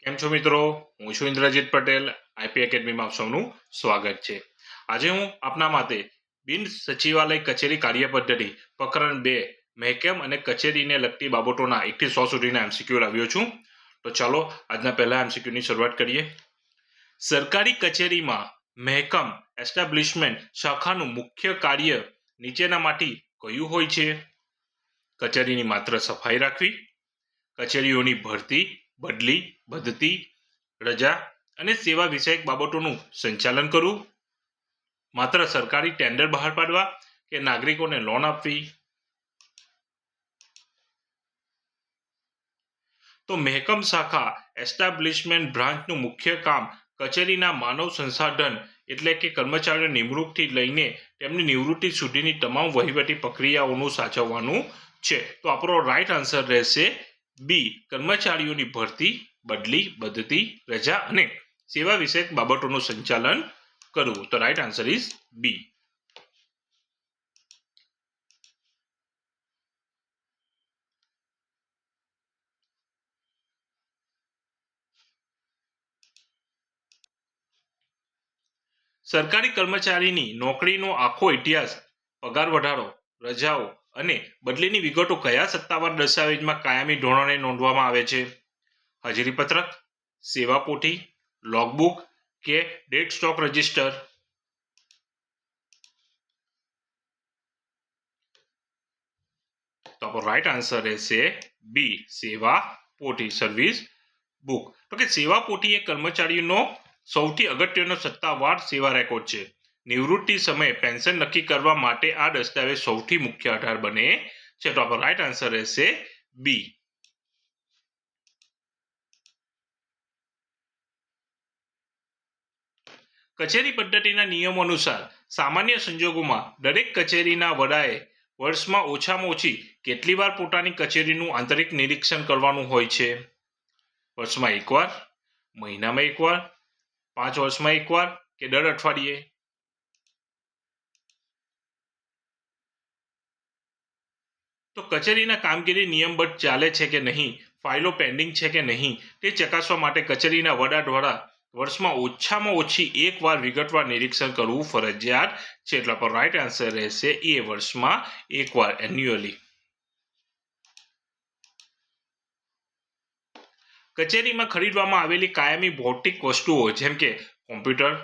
કેમ છો મિત્રો? હું છું ઇન્દ્રજીત પટેલ. આઈપી એકેડમીમાં આપ સૌનું સ્વાગત છે. આજે હું આપના માટે બિન સચિવાલય કચેરી કાર્ય પદ્ધતિ પ્રકરણ 2 મહેકમ અને કચેરીને લગતી બાબતોના 1 થી 100 સુધીના એમસીક્યુ લાવ્યો છું. તો ચાલો આજના પહેલા એમસીક્યુની શરૂઆત કરીએ. સરકારી કચેરીમાં મહેકમ એસ્ટાબ્લિશમેન્ટ શાખાનું મુખ્ય કાર્ય નીચેનામાંથી કયું હોય છે? કચેરીની માત્ર સફાઈ રાખવી, કચેરીઓની ભરતી, બદલી, બઢતી, રજા અને સેવા વિષયક બાબતોનું સંચાલન કરવું, માત્ર સરકારી ટેન્ડર બહાર પાડવા કે નાગરિકોને લોન આપવી. તો મહેકમ શાખા એસ્ટાબ્લિશમેન્ટ બ્રાન્ચનું મુખ્ય કામ કચેરીના માનવ સંસાધન એટલે કે કર્મચારીઓ નિમણૂકથી લઈને તેમની નિવૃત્તિ સુધીની તમામ વહીવટી પ્રક્રિયાઓનું સાચવવાનું છે. તો આપણો રાઈટ આન્સર રહેશે બી, કર્મચારીઓની ભરતી, બદલી, બઢતી, રજા અને સેવા વિષયક બાબતોનું સંચાલન કરવું. તો રાઈટ આન્સર ઇઝ બી. સરકારી કર્મચારીની નોકરીનો આખો ઇતિહાસ, પગાર વધારો, રજાઓ અને બદલીની વિગતો કયા સત્તાવાર દસ્તાવેજમાં કાયમી ધોરણે નોંધવામાં આવે છે? હાજરી પત્રક, સેવા પોથી, લોગબુક કે ડેડ સ્ટોક રજિસ્ટર? તો આપણો રાઈટ આન્સર રહેશે બી, સેવા પોથી, સર્વિસ બુક. તો કે સેવા પોથી એ કર્મચારીનો સૌથી અગત્યનો સત્તાવાર સેવા રેકોર્ડ છે. નિવૃત્તિ સમયે પેન્શન નક્કી કરવા માટે આ દસ્તાવેજ સૌથી મુખ્ય આધાર બને છે. તો આપણો રાઈટ આન્સર રહેશે બી. કચેરી પદ્ધતિના નિયમો અનુસાર સામાન્ય સંજોગોમાં દરેક કચેરીના વડાએ વર્ષમાં ઓછામાં ઓછી કેટલી વાર પોતાની કચેરીનું આંતરિક નિરીક્ષણ કરવાનું હોય છે? વર્ષમાં એકવાર, મહિનામાં એકવાર, 5 વર્ષમાં એકવાર કે દર અઠવાડિયે? તો કચેરીના કામગીરી નિયમબદ્ધ ચાલે છે કે નહીં, ફાઇલો પેન્ડિંગ છે કે નહીં તે ચકાસવા માટે કચેરીના વડા દ્વારા વર્ષમાં ઓછામાં ઓછી એકવાર વિગતવાર નિરીક્ષણ કરવું ફરજિયાત છે. એટલે પર રાઈટ આન્સર રહેશે એ, વર્ષમાં એકવાર, એન્યુઅલી. કચેરીમાં ખરીદવામાં આવેલી કાયમી ભૌતિક વસ્તુઓ જેમ કે કોમ્પ્યુટર,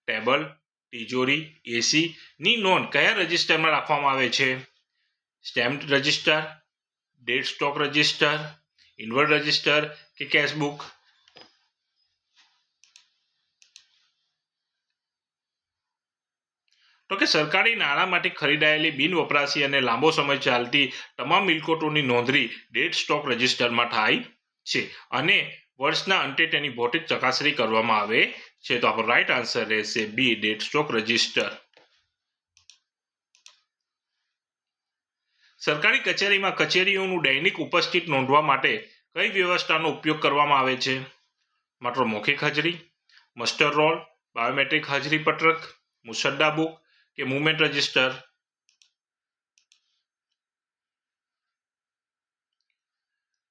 ટેબલ, તિજોરી, એસી ની નોંધ કયા રજિસ્ટરમાં રાખવામાં આવે છે? Stamp register, dead stock register, inward register કે કેશબુક? તો કે સરકારી નાણાંમાંથી ખરીદાયેલી બિનવપરાશી અને લાંબો સમય ચાલતી તમામ મિલકતોની નોંધણી ડેડ સ્ટોક રજિસ્ટરમાં થાય છે અને વર્ષના અંતે તેની ભૌતિક ચકાસણી કરવામાં આવે છે. તો આપણો રાઈટ આન્સર રહેશે બી, ડેડ સ્ટોક રજિસ્ટર. સરકારી કચેરીમાં કચેરીઓનું દૈનિક ઉપસ્થિત નોંધવા માટે કઈ વ્યવસ્થાનો ઉપયોગ કરવામાં આવે છે? માત્ર મૌખિક હાજરી, મસ્ટર રોલ, બાયોમેટ્રિક હાજરી પત્રક, મુસદ્દા બુક કે મુવમેન્ટ રજિસ્ટર?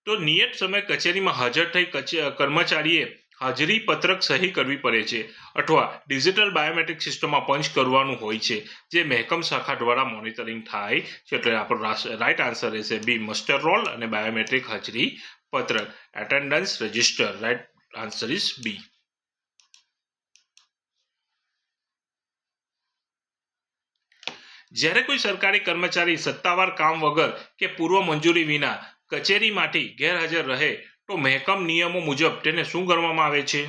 તો નિયત સમય કચેરીમાં હાજર થઈ કર્મચારીએ હાજરી પત્રક સહી કરવી પડે છે અથવા ડિજિટલ બાયોમેટ્રિક સિસ્ટમમાં પંચ કરવાનું હોય છે, જે મહેકમ શાખા દ્વારા મોનિટરિંગ થાય છે. એટલે આપણો રાઈટ આન્સર રહેશે બી, મસ્ટર રોલ અને બાયોમેટ્રિક હાજરી પત્રક, attendance register. Right answer is B. જ્યારે કોઈ સરકારી કર્મચારી સત્તાવાર કામ વગર કે પૂર્વ મંજૂરી વિના કચેરીમાંથી ગેરહાજર રહે તો મહેકમ નિયમો મુજબ તેને શું ગણવામાં આવે છે?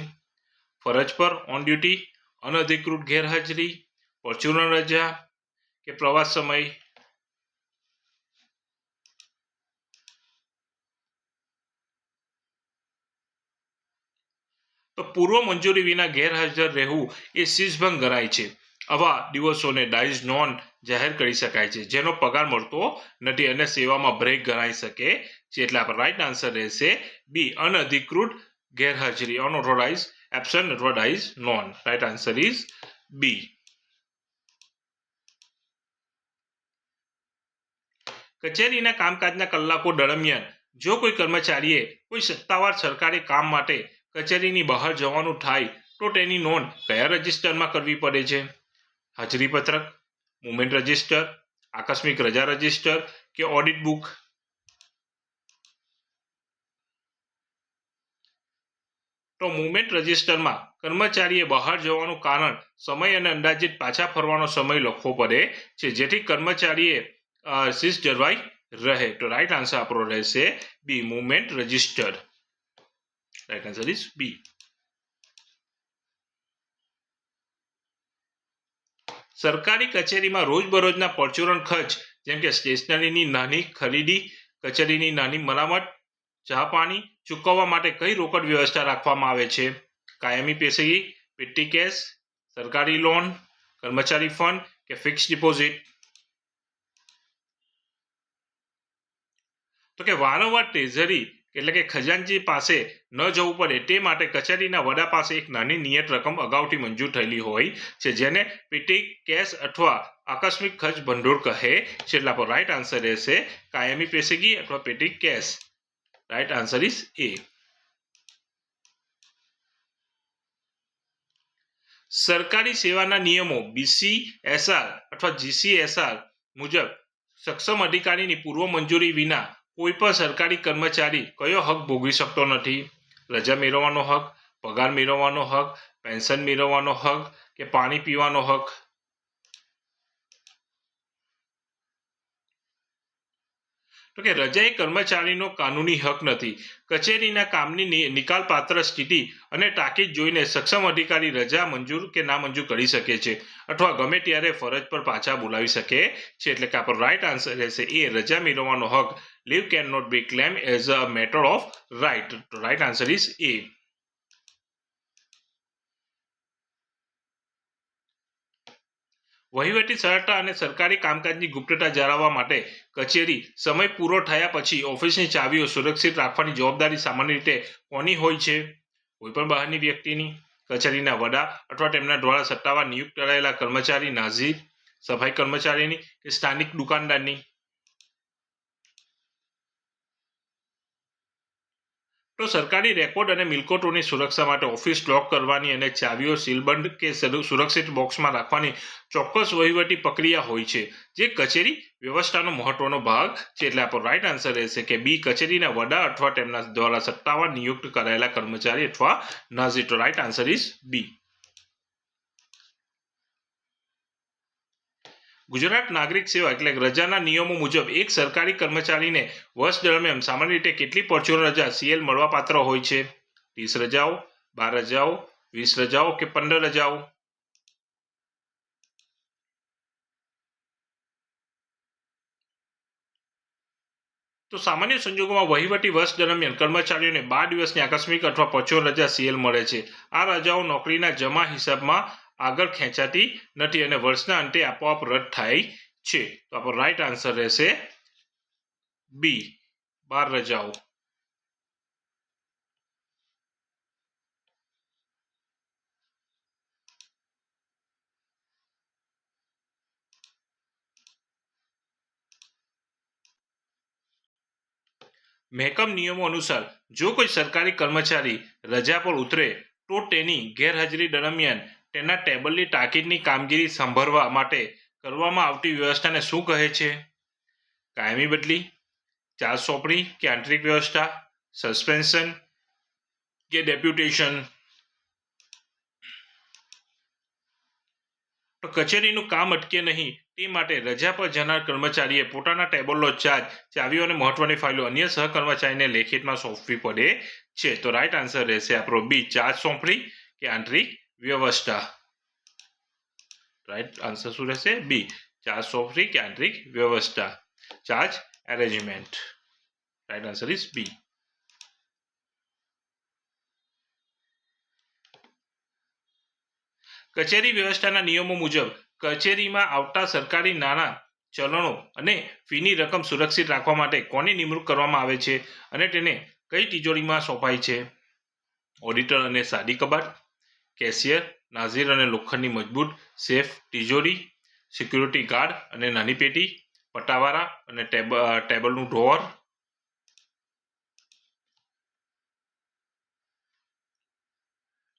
ફરજ પર, ઓન ડ્યુટી, અનધિકૃત ગેરહાજરી, પરચુરણ રજા કે પ્રવાસ સમય? તો પૂર્વ મંજૂરી વિના ગેરહાજર રહેવું એ શીશભંગ ગણાય છે. આવા દિવસોને ડાઇઝ નોન જાહેર કરી શકાય છે, જેનો પગાર મળતો નથી અને સેવામાં બ્રેક ગણાઈ શકે છે. એટલે આપણે રાઈટ આન્સર રહેશે બી, અનધિકૃત ગેરહાજરી, અનઓથોરાઇઝ એબ્સન્ટ અથવા dies non. Right answer is B. કચેરીના કામકાજના કલાકો દરમિયાન જો કોઈ કર્મચારીએ કોઈ સત્તાવાર સરકારી કામ માટે કચેરીની બહાર જવાનું થાય તો તેની નોંધ કયા રજિસ્ટરમાં કરવી પડે છે? હાજરી પત્રક, મુવમેન્ટ રજિસ્ટર, આકસ્મિક રજા રજિસ્ટર કે ઓડિટ બુક? તો મુવમેન્ટ રજિસ્ટરમાં કર્મચારીએ બહાર જવાનું કારણ, સમય અને અંદાજિત પાછા ફરવાનો સમય લખવો પડે છે, જેથી કર્મચારીએ શિસ્ત જળવાઈ રહે. તો રાઈટ આન્સર આપણો રહેશે B, movement register. Right answer is B. સરકારી કચેરીમાં રોજબરોજના પરચુરણ ખર્ચ જેમ કે સ્ટેશનરીની નાની ખરીદી, કચેરીની નાની મરામત, ચા પાણી ચૂકવવા માટે કઈ રોકડ વ્યવસ્થા રાખવામાં આવે છે? કાયમી પેશગી, પેટી કેશ, સરકારી લોન, કર્મચારી ફંડ કે ફિક્સ ડિપોઝિટ? તો કે વારંવાર ટ્રેઝરી એટલે કે ખજાનચી પાસે ન જવું પડે તે માટે કચેરીના વડા પાસે એક નાની નિયત રકમ અગાઉથી મંજૂર થયેલી હોય છે, જેને પેટી કેશ અથવા આકસ્મિક ખર્ચ ભંડોળ કહે છે. એટલે આપણો રાઈટ આન્સર રહેશે કાયમી પેશગી અથવા પેટી cache. Right answer is A. સરકારી સેવાના નિયમો BCSR અથવા GCSR મુજબ સક્ષમ અધિકારીની પૂર્વ મંજૂરી વિના કોઈ પણ સરકારી કર્મચારી કયો હક ભોગવી શકતો નથી? રજા મેળવવાનો હક, પગાર મેળવવાનો હક, પેન્શન મેળવવાનો હક કે પાણી પીવાનો હક? તો કે રજા એ કર્મચારીનો કાનૂની હક નથી. કચેરીના કામની નિકાલપાત્ર સ્થિતિ અને તાકીદ જોઈને સક્ષમ અધિકારી રજા મંજૂર કે ના મંજૂર કરી શકે છે અથવા ગમે ત્યારે ફરજ પર પાછા બોલાવી શકે છે. એટલે કે આપણો રાઈટ આન્સર રહેશે એ, રજા મેળવવાનો હક. Leave can not be claim as a matter of right. Right answer is A. વહીવટી સરળતા અને સરકારી કામકાજની ગુપ્તતા જાળવવા માટે કચેરી સમય પૂરો થયા પછી ઓફિસની ચાવીઓ સુરક્ષિત રાખવાની જવાબદારી સામાન્ય રીતે કોની હોય છે? કોઈપણ બહારની વ્યક્તિની, કચેરીના વડા અથવા તેમના દ્વારા સત્તાવાર નિયુક્ત કરાયેલા કર્મચારી, નાઝીર, સફાઈ કર્મચારીની કે સ્થાનિક દુકાનદારની? તો સરકારી રેકોર્ડ અને મિલકતોની સુરક્ષા માટે ઓફિસ લોક કરવાની અને ચાવીઓ સીલબંધ કે સુરક્ષિત બોક્સમાં રાખવાની ચોક્કસ વહીવટી પ્રક્રિયા હોય છે, જે કચેરી વ્યવસ્થાનો મહત્વનો ભાગ છે. એટલે આપણો રાઈટ આન્સર રહેશે કે બી, કચેરીના વડા અથવા તેમના દ્વારા સત્તાવાર નિયુક્ત કરાયેલા કર્મચારી અથવા નાઝીર. તો right answer is B. Gujarat નાગરિક સેવા એટલે રજાના નિયમો મુજબ એક સરકારી કર્મચારીને વર્ષ દરમિયાન સામાન્ય રીતે કેટલી પરચુરણ રજા CL મળવાપાત્ર હોય છે? 30 રજાઓ, 12 રજાઓ, 20 રજાઓ કે 15 રજાઓ? તો સામાન્ય સંજોગોમાં વહીવટી વર્ષ દરમિયાન કર્મચારીઓને 12 દિવસની આકસ્મિક અથવા પરચુરણ રજા CL મળે છે. આ રજાઓ નોકરીના જમા હિસાબમાં આગળ ખેંચાતી નથી અને વર્ષના અંતે આપોઆપ રદ થાય છે. તો આપણો રાઈટ આન્સર રહેશે બી, 12 રજાઓ. મહેકમ નિયમો અનુસાર જો કોઈ સરકારી કર્મચારી રજા પર ઉતરે તો તેની ગેરહાજરી દરમિયાન તેના ટેબલની તાકીદની કામગીરી સંભાળવા માટે કરવામાં આવતી વ્યવસ્થાને શું કહે છે? કાયમી બદલી, ચાર્જ સોંપણી કે આંતરિક વ્યવસ્થા, સસ્પેન્શન કે ડેપ્યુટેશન? તો કચેરીનું કામ અટકે નહીં તે માટે રજા પર જનાર કર્મચારીએ પોતાના ટેબલનો ચાર્જ, ચાવીઓ અને મહત્વની ફાઇલો અન્ય સહકર્મચારીને લેખિતમાં સોંપવી પડે છે. તો રાઈટ આન્સર રહેશે આપણો બી, ચાર્જ સોંપણી કે આંતરિક વ્યવસ્થા. રાઈટ આન્સર શું રહેશે? બી, ચાર્જ સોંપણી કે આંતરિક વ્યવસ્થા. Charge arrangement. Right answer is B. કચેરી વ્યવસ્થાના નિયમો મુજબ કચેરીમાં આવતા સરકારી નાણાં, ચલણો અને ફીની રકમ સુરક્ષિત રાખવા માટે કોની નિમણૂક કરવામાં આવે છે અને તેને કઈ તિજોરીમાં સોંપાય છે? ઓડિટર અને સાદી કબાટ, કેશિયર, નાઝીર અને લોખંડની મજબૂત સેફ તિજોરી, સિક્યુરિટી ગાર્ડ અને નાની પેટી, પટ્ટાવાળા અને ટેબલનું ડ્રોઅર?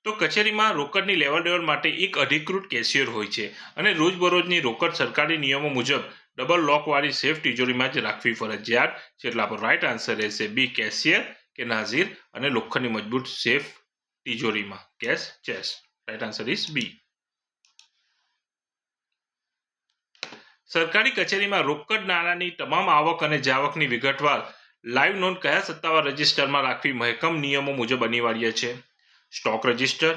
તો કચેરીમાં રોકડની લેવડ દેવડ માટે એક અધિકૃત કેશિયર હોય છે અને રોજબરોજની રોકડ સરકારી નિયમો મુજબ ડબલ લોકવાળી સેફ તિજોરીમાં જ રાખવી ફરજિયાત છે. એટલે આપણો રાઈટ આન્સર રહેશે બી કેશિયર કે નાઝીર અને લોખંડની મજબૂત સેફ તિજોરીમાં cash chest. Right answer is B. સરકારી કચેરીમાં રોકડ નાણાંની તમામ આવક અને જાવકની વિગતવાર લાઈવ નોંધ કયા સત્તાવાર રજિસ્ટરમાં રાખવી મહેકમ નિયમો મુજબ અનિવાર્ય છે? સ્ટોક રજિસ્ટર,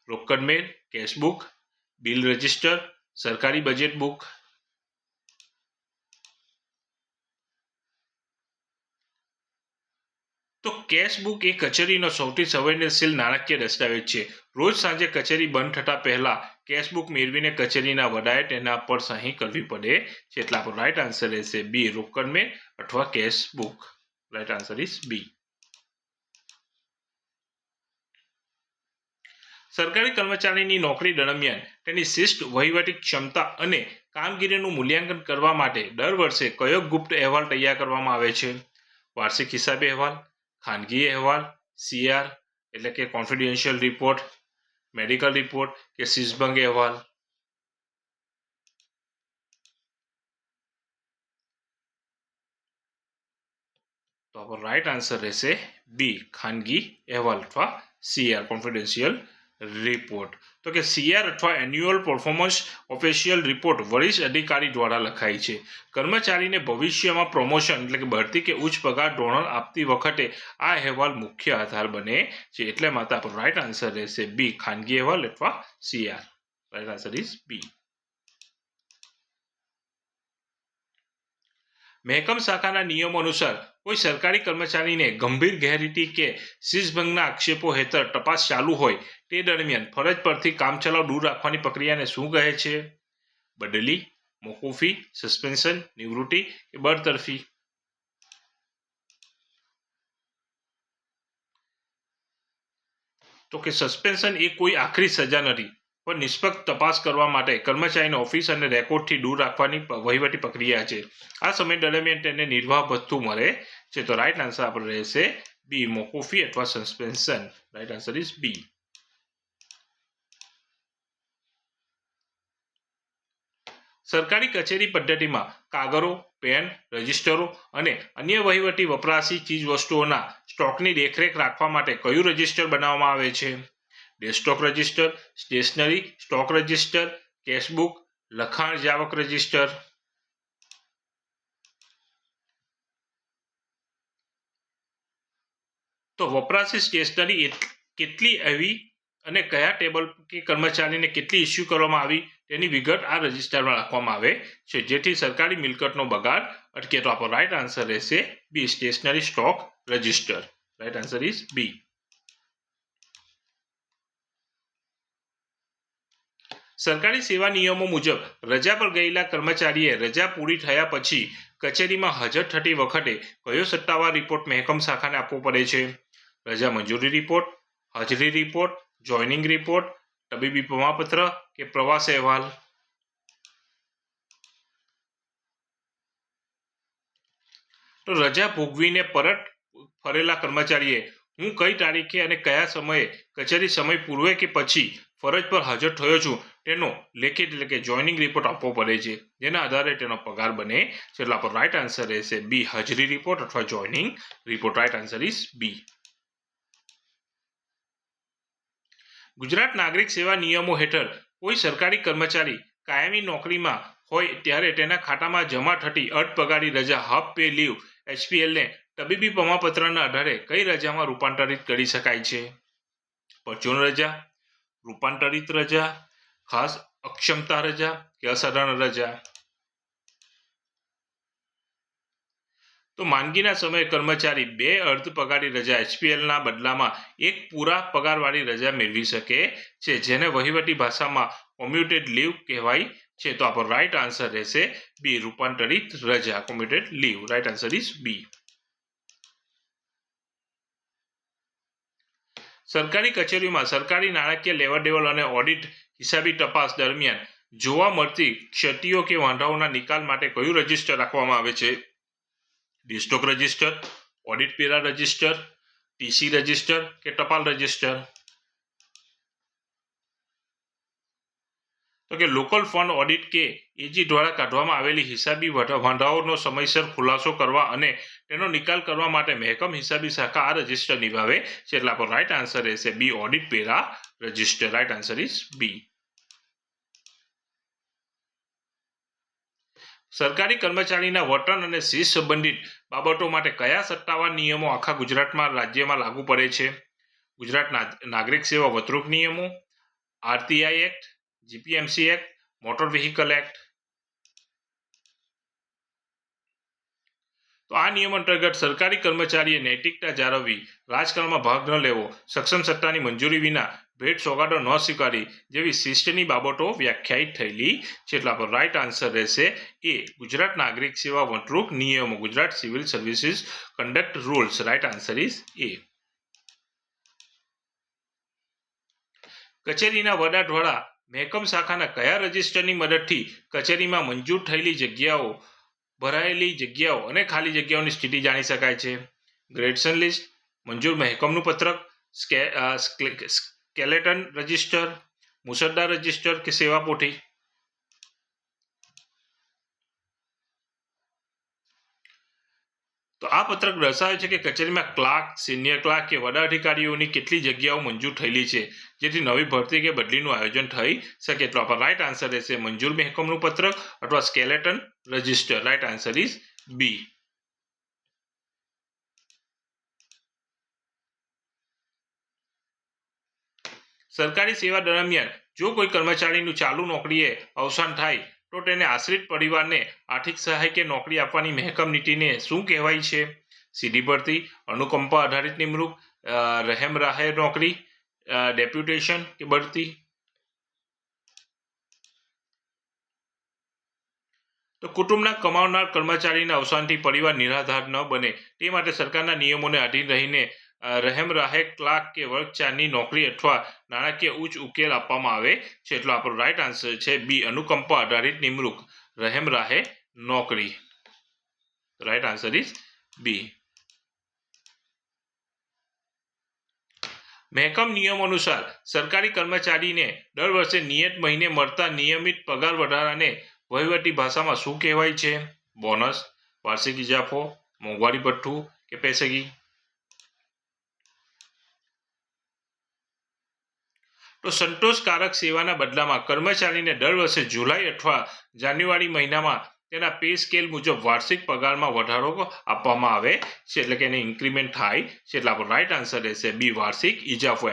રોકડ મેળ, કેશબુક, બિલ રજિસ્ટર, સરકારી બજેટ બુક. તો કેશબુક એ કચેરીનો સૌથી સંવેદનશીલ નાણાકીય દસ્તાવેજ છે. રોજ સાંજે કચેરી બંધ થતા પહેલા કેશબુક મેળવીને કચેરીના વડાએ તેના પર સહી કરવી પડે છે. એટલે આપણો રાઈટ આન્સર રહેશે બી રોકડ મેળ અથવા cash book. Right answer is B. સરકારી કર્મચારીની નોકરી દરમિયાન તેની શિસ્ત, વહીવટી ક્ષમતા અને કામગીરીનું મૂલ્યાંકન કરવા માટે દર વર્ષે કયો ગુપ્ત અહેવાલ તૈયાર કરવામાં આવે છે? વાર્ષિક હિસાબી અહેવાલ, ખાનગી અહેવાલ, સીઆર એટલે કે કોન્ફિડેન્શિયલ રિપોર્ટ, મેડિકલ રિપોર્ટ કે શિસ્તભંગ અહેવાલ. તો આપણો રાઈટ આન્સર રહેશે બી ખાનગી અહેવાલ અથવા સીઆર કોન્ફિડેન્શિયલ રિપોર્ટ. તો કે સીઆર અથવા એન્યુઅલ પરફોર્મન્સ ઓફિશિયલ રિપોર્ટ વરિષ્ઠ અધિકારી દ્વારા લખાય છે. કર્મચારીને ભવિષ્યમાં પ્રમોશન એટલે કે બઢતી કે ઉચ્ચ પગાર ધોરણ આપતી વખતે આ અહેવાલ મુખ્ય આધાર બને છે. એટલે માટે આપણો રાઈટ આન્સર રહેશે બી ખાનગી અહેવાલ અથવા CR. Right answer is B. મહેકમ શાખાના નિયમો અનુસાર કોઈ સરકારી કર્મચારીને ગંભીર ગેરરીતિ કે શિસ્તભંગના આક્ષેપો હેઠળ તપાસ ચાલુ હોય તે દરમિયાન ફરજ પરથી કામચલાઉ દૂર રાખવાની પ્રક્રિયાને શું કહે છે? બદલી, મોકૂફી, સસ્પેન્શન, નિવૃત્તિ કે બરતરફી. તો કે સસ્પેન્શન એ કોઈ આખરી સજા નથી પણ નિષ્પક્ષ તપાસ કરવા માટે કર્મચારીને ઓફિસ અને રેકોર્ડથી દૂર રાખવાની વહીવટી પ્રક્રિયા છે. આ સમય દરમિયાન તેને નિર્વાહ ભથ્થું મળે છે. તો રાઈટ આન્સર આપણે રહેશે બી મોકૂફી અથવા suspension. Right answer is B. સરકારી કચેરી પદ્ધતિમાં કાગળો, પેન, રજિસ્ટરો અને અન્ય વહીવટી વપરાશી ચીજવસ્તુઓના સ્ટોકની દેખરેખ રાખવા માટે કયું રજિસ્ટર બનાવવામાં આવે છે? Desktop register, stationery stock register, cash book, લખાણ જાવક રજિસ્ટર. તો વપરાશી સ્ટેશનરી કેટલી આવી અને કયા ટેબલ કે કર્મચારીને કેટલી ઇસ્યુ કરવામાં આવી તેની વિગત આ રજિસ્ટરમાં રાખવામાં આવે છે, જેથી સરકારી મિલકતનો બગાડ અટકે. તો આપણો રાઈટ આન્સર રહેશે B stationery stock register. Right answer is B. સરકારી સેવા નિયમો મુજબ રજા પર ગયેલા કર્મચારીએ રજા પૂરી થયા પછી કચેરીમાં હાજર થતી વખતે કયો સત્તાવાર રિપોર્ટ મહેકમ શાખાને આપવો પડે છે? રજા મંજૂરી રિપોર્ટ, હાજરી રિપોર્ટ, જોઈનિંગ રિપોર્ટ, તબીબી પ્રમાણપત્ર કે પ્રવાસ અહેવાલ. તો રજા ભોગવીને પરત ફરેલા કર્મચારીએ હું કઈ તારીખે અને કયા સમયે કચેરી સમય પૂર્વે કે પછી ફરજ પર હાજર થયો છું તેનો લેખિત એટલે કે જોઈનિંગ રિપોર્ટ આપવો પડે છે, જેના આધારે તેનો પગાર બને છે. એટલે આપણો રાઈટ આન્સર રહેશે બી હાજરી રિપોર્ટ અથવા joining report. Right answer is B. Gujarat નાગરિક સેવા નિયમો હેઠળ કોઈ સરકારી કર્મચારી કાયમી નોકરીમાં હોય ત્યારે તેના ખાતામાં જમા થતી અર્ધ પગારી રજા હાફ પે લીવ HPLને તબીબી પ્રમાણપત્રના આધારે કઈ રજામાં રૂપાંતરિત કરી શકાય છે? પરચુરણ રજા, રૂપાંતરિત રજા, ખાસ અક્ષમતા રજા કે અસાધારણ રજા. તો માંદગીના સમયે કર્મચારી 2 અર્ધ પગારી રજા HPLના બદલામાં એક પૂરા પગારવાળી રજા મેળવી શકે છે, જેને વહીવટી ભાષામાં કોમ્યુટેડ લીવ કહેવાય છે. તો આપણો રાઈટ આન્સર રહેશે બી રૂપાંતરિત રજા commuted leave. Right answer is B. સરકારી કચેરીઓમાં સરકારી નાણાકીય લેવડ-દેવડ અને ઓડિટ હિસાબી તપાસ દરમિયાન જોવા મળતી ક્ષતિઓ કે વાંધાઓના નિકાલ માટે કયું રજિસ્ટર રાખવામાં આવે છે? Desktop register, audit para register, TC register કે ટપાલ રજિસ્ટર. તો કે લોકલ ફંડ ઓડિટ કે એજી દ્વારા કાઢવામાં આવેલી હિસાબી વાંધાઓનો સમયસર ખુલાસો કરવા અને તેનો નિકાલ કરવા માટે મહેકમ હિસાબી શાખા આ રજિસ્ટર નિભાવે છે. એટલે આપણો રાઈટ આન્સર રહેશે B, audit para register. Right answer is B. સરકારી કર્મચારીના વર્તન અને શિસ્ત સંબંધિત બાબતો માટે કયા સત્તાવાર નિયમો આખા ગુજરાતમાં રાજ્યમાં લાગુ પડે છે? ગુજરાત નાગરિક સેવા વર્તણૂક નિયમો, RTI act, GPMC act, motor vehicle act. તો આ નિયમ અંતર્ગત સરકારી કર્મચારીએ નૈતિકતા જાળવવી, રાજકારણમાં ભાગ ન લેવો, સક્ષમ સત્તાની મંજૂરી વિના ભેટ સોગાદો ન સ્વીકારવી જેવી શિસ્તની બાબતો વ્યાખ્યાયિત થયેલી છે. એટલે આપણો રાઈટ આન્સર રહેશે એ, ગુજરાત નાગરિક સેવા વર્તણૂક નિયમો, Gujarat civil services conduct rules. Right answer is A. કચેરીના વડા દ્વારા મહેકમ શાખાના કયા રજિસ્ટરની મદદથી કચેરીમાં મંજૂર થયેલી જગ્યાઓ, ભરાયેલી જગ્યાઓ અને ખાલી જગ્યાઓની સ્થિતિ જાણી શકાય છે? ગ્રેડેશન લિસ્ટ, મંજૂર મહેકમનું પત્રક, સ્કેલેટન રજિસ્ટર, મુસદ્દા રજિસ્ટર કે સેવા પોથી? તો આ પત્રક દર્શાવે છે કે કચેરીમાં ક્લાર્ક, સિનિયર ક્લાર્ક કે વડા અધિકારીઓની કેટલી જગ્યાઓ મંજૂર થયેલી છે જેથી નવી ભરતી કે બદલીનું આયોજન થઈ શકે. તો આપણો રાઈટ આન્સર રહેશે મંજૂર મહેકમનું પત્રક અથવા skeleton register. Right answer is B. સરકારી સેવા દરમિયાન જો કોઈ કર્મચારીનું ચાલુ નોકરીએ અવસાન થાય તો તેને આશ્રિત પરિવારને આર્થિક સહાય કે નોકરી આપવાની મહેકમ નીતિને શું કહેવાય છે? સીધી ભરતી, અનુકંપા આધારિત નિમણૂક, રહેમ રાહે નોકરી, ડેપ્યુટેશન કે બઢતી? તો કુટુંબના કમાવનાર કર્મચારીના અવસાનથી પરિવાર નિરાધાર ન બને તે માટે સરકારના નિયમોને આધીન રહીને રહેમ રાહે ક્લાર્ક કે વર્ગ 4ની નોકરી અથવા નાણાકીય ઉચ્ચ ઉકેલ આપવામાં આવે છે. એટલે આપણો રાઈટ આન્સર છે બી, અનુકંપા આધારિત નિમણૂક, રહેમ રાહે નોકરી. Right answer is B. મહેકમ નિયમો અનુસાર સરકારી કર્મચારીને દર વર્ષે નિયત મહિને મળતા નિયમિત પગાર વધારાને વહીવટી ભાષામાં શું કહેવાય છે? બોનસ, વાર્ષિક ઇજાફો, મોંઘવારી ભથ્થું કે પેશગી? તો સંતોષકારક સેવાના બદલામાં કર્મચારીને દર વર્ષે જુલાઈ અથવા જાન્યુઆરી મહિનામાં તેના પે સ્કેલ મુજબ વાર્ષિક પગારમાં વધારો આપવામાં આવે છે. એટલે કે એને ઇન્ક્રીમેન્ટ થાય છે. એટલે આપણો રાઈટ આન્સર રહેશે બી, વાર્ષિક ઇજાફો,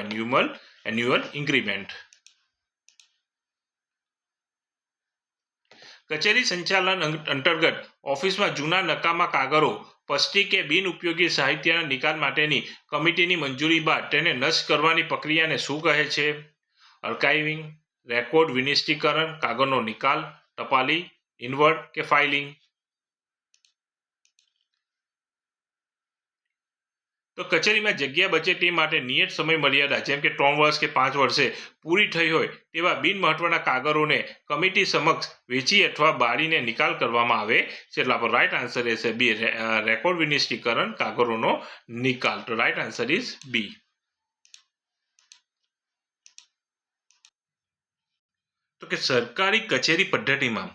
એન્યુઅલ ઇન્ક્રીમેન્ટ. કચેરી સંચાલન અંતર્ગત ઓફિસમાં જૂના નકામા કાગળો, પસ્તી કે બિનઉપયોગી સાહિત્યના નિકાલ માટેની કમિટીની મંજૂરી બાદ તેને નષ્ટ કરવાની પ્રક્રિયાને શું કહે છે? આર્કાઇવિંગ, રેકોર્ડ વિનિષ્ટીકરણ, કાગળનો નિકાલ, ટપાલી, ઇનવર્ટ કે ફાઇલિંગ? તો કચેરીમાં જગ્યા બચે તે માટે નિયત સમય મર્યાદા જેમ કે 3 વર્ષ કે 5 વર્ષે પૂરી થઈ હોય તેવા બિનમહત્વના કાગળોને કમિટી સમક્ષ વેચી અથવા બાળીને નિકાલ કરવામાં આવે છે. એટલે આપણો રાઈટ આન્સર રહેશે બી, રેકોર્ડ વિનિષ્ટીકરણ, કાગળોનો નિકાલ. તો રાઈટ આન્સર ઇઝ બી. તો કે સરકારી કચેરી પદ્ધતિમાં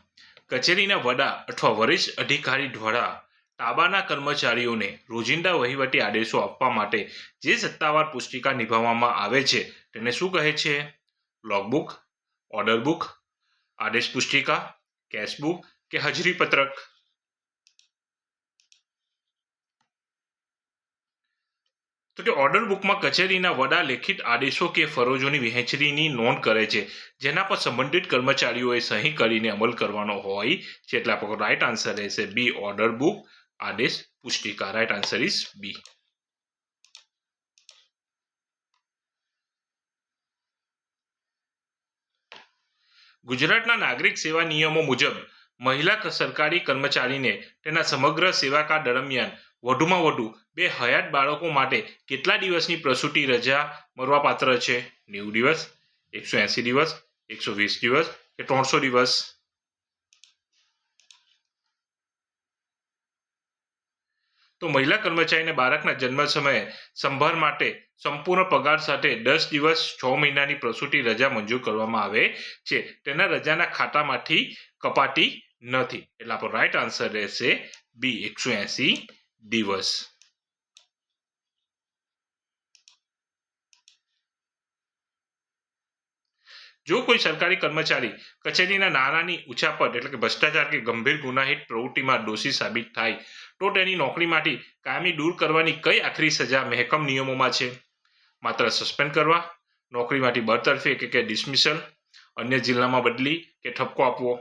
કચેરીના વડા અથવા વરિષ્ઠ અધિકારી દ્વારા તાબાના કર્મચારીઓને રોજિંદા વહીવટી આદેશો આપવા માટે જે સત્તાવાર પુસ્તિકા નિભાવવામાં આવે છે તેને શું કહે છે? લોગબુક, ઓર્ડર બુક, આદેશ પુસ્તિકા, કેશબુક કે હાજરી પત્રક? તો કે ઓર્ડર બુકમાં કચેરીના વડા લેખિત આદેશો કે ફરજોની વહેંચણીની નોંધ કરે છે જેના પર સંબંધિત કર્મચારીઓએ સહી કરીને અમલ કરવાનો હોય છે. એટલે આપણો રાઈટ આન્સર રહેશે બી, ઓર્ડર બુક, આદેશ પુસ્તિકા. Right answer is B. ગુજરાતના નાગરિક સેવા નિયમો મુજબ મહિલા સરકારી કર્મચારીને તેના સમગ્ર સેવાકાળ દરમિયાન વધુમાં વધુ 2 હયાત બાળકો માટે કેટલા દિવસની પ્રસૂતિ રજા મળવાપાત્ર છે? 90 દિવસ, 180 દિવસ, 120 દિવસ કે 300 દિવસ? તો મહિલા કર્મચારીને બાળકના જન્મ સમયે સંભાળ માટે સંપૂર્ણ પગાર સાથે 10 દિવસ 6 મહિનાની પ્રસૂતિ રજા મંજૂર કરવામાં આવે છે. તેના રજાના ખાતામાંથી કપાતી નથી. એટલે આપણો રાઈટ આન્સર રહેશે બી 180 દિવસ. જો કોઈ સરકારી કર્મચારી કચેરીના નાણાંની ઉચાપત એટલે કે ભ્રષ્ટાચાર કે ગંભીર ગુનાહિત પ્રવૃત્તિમાં દોષી સાબિત થાય તો તેની નોકરીમાંથી કાયમી દૂર કરવાની કઈ આખરી સજા મહેકમ નિયમોમાં છે? માત્ર સસ્પેન્ડ કરવા, નોકરીમાંથી બરતરફી કે ડિસમિસલ, અન્ય જિલ્લામાં બદલી કે ઠપકો આપવો.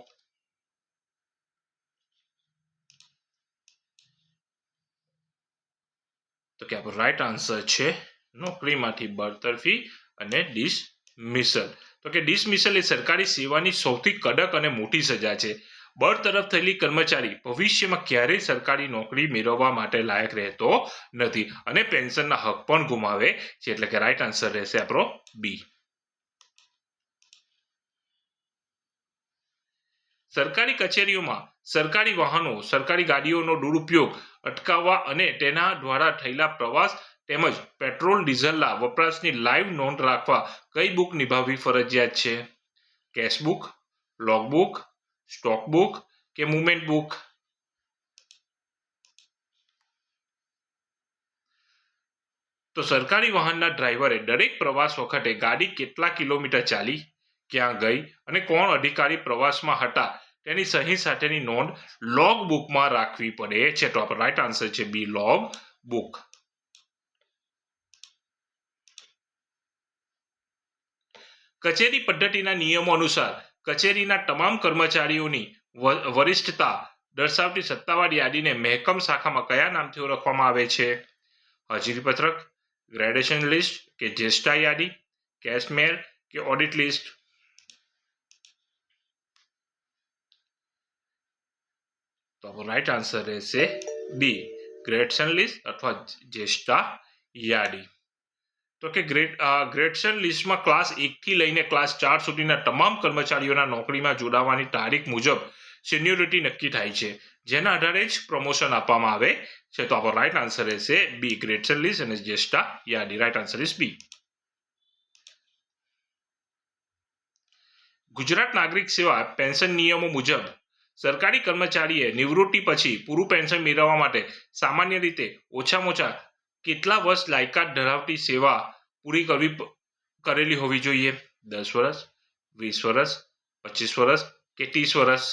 તો કે આપણો રાઈટ આન્સર છે નોકરીમાંથી બરતરફી અને ડિસમિસલ. તો કે ડિસમિસલ એ સરકારી સેવાની સૌથી કડક અને મોટી સજા છે. બરતરફ થયેલી કર્મચારી ભવિષ્યમાં ક્યારેય સરકારી નોકરી મેળવવા માટે લાયક રહેતો નથી અને પેન્શનના હક પણ ગુમાવે છે. એટલે કે રાઈટ આન્સર રહેશે આપણો બી. સરકારી કચેરીઓમાં સરકારી વાહનો, સરકારી ગાડીઓનો દુરુપયોગ અટકાવવા અને તેના દ્વારા થયેલા પ્રવાસ તેમજ પેટ્રોલ ડીઝલના વપરાશની લાઈવ નોંધ રાખવા કઈ બુક નિભાવવી ફરજિયાત છે? કેશબુક, લોગબુક, સ્ટોક બુક કે મુવમેન્ટ બુક? તો સરકારી વાહનના ડ્રાઈવરે દરેક પ્રવાસ વખતે ગાડી કેટલા કિલોમીટર ચાલી, ક્યાં ગઈ અને કોણ અધિકારી પ્રવાસમાં હતા તેની સહી સાથેની નોંધ લોગ બુકમાં રાખવી પડે છે. તો આપણો રાઈટ આન્સર છે બી લોગ બુક. કચેરી પદ્ધતિના નિયમો અનુસાર કચેરીના તમામ કર્મચારીઓની વરિષ્ઠતા દર્શાવતી સત્તાવાર યાદીને મહેકમ શાખામાં કયા નામથી ઓળખવામાં આવે છે? હાજરી પત્રક, ગ્રેડેશન લિસ્ટ કે જ્યેષ્ઠા યાદી, કેશમેર કે ઓડિટ લિસ્ટ? તો આપણો રાઈટ આન્સર રહેશે બી ગ્રેડેશન લિસ્ટ અથવા જ્યેષ્ઠા યાદી. તો કે ગ્રેડેશન લિસ્ટમાં ક્લાસ 1 થી લઈને ક્લાસ 4 સુધીના તમામ કર્મચારીઓના નોકરીમાં જોડાવાની તારીખ મુજબ સિનિયોરિટી નક્કી થાય છે, જેના આધારે જ પ્રમોશન આપવામાં આવે છે. તો આપણો રાઈટ આન્સર રહેશે બી ગ્રેડેશન લિસ્ટ અને જ્યેષ્ઠા યાદી. Right answer is B. Gujarat નાગરિક સેવા પેન્શન નિયમો મુજબ સરકારી કર્મચારીએ નિવૃત્તિ પછી પૂરું પેન્શન મેળવવા માટે સામાન્ય રીતે ઓછામાં ઓછા કેટલા વર્ષ લાયકાત ધરાવતી સેવા પૂરી કરેલી હોવી જોઈએ? 10 વર્ષ, 20 વર્ષ, 25 વર્ષ કે 30 વર્ષ?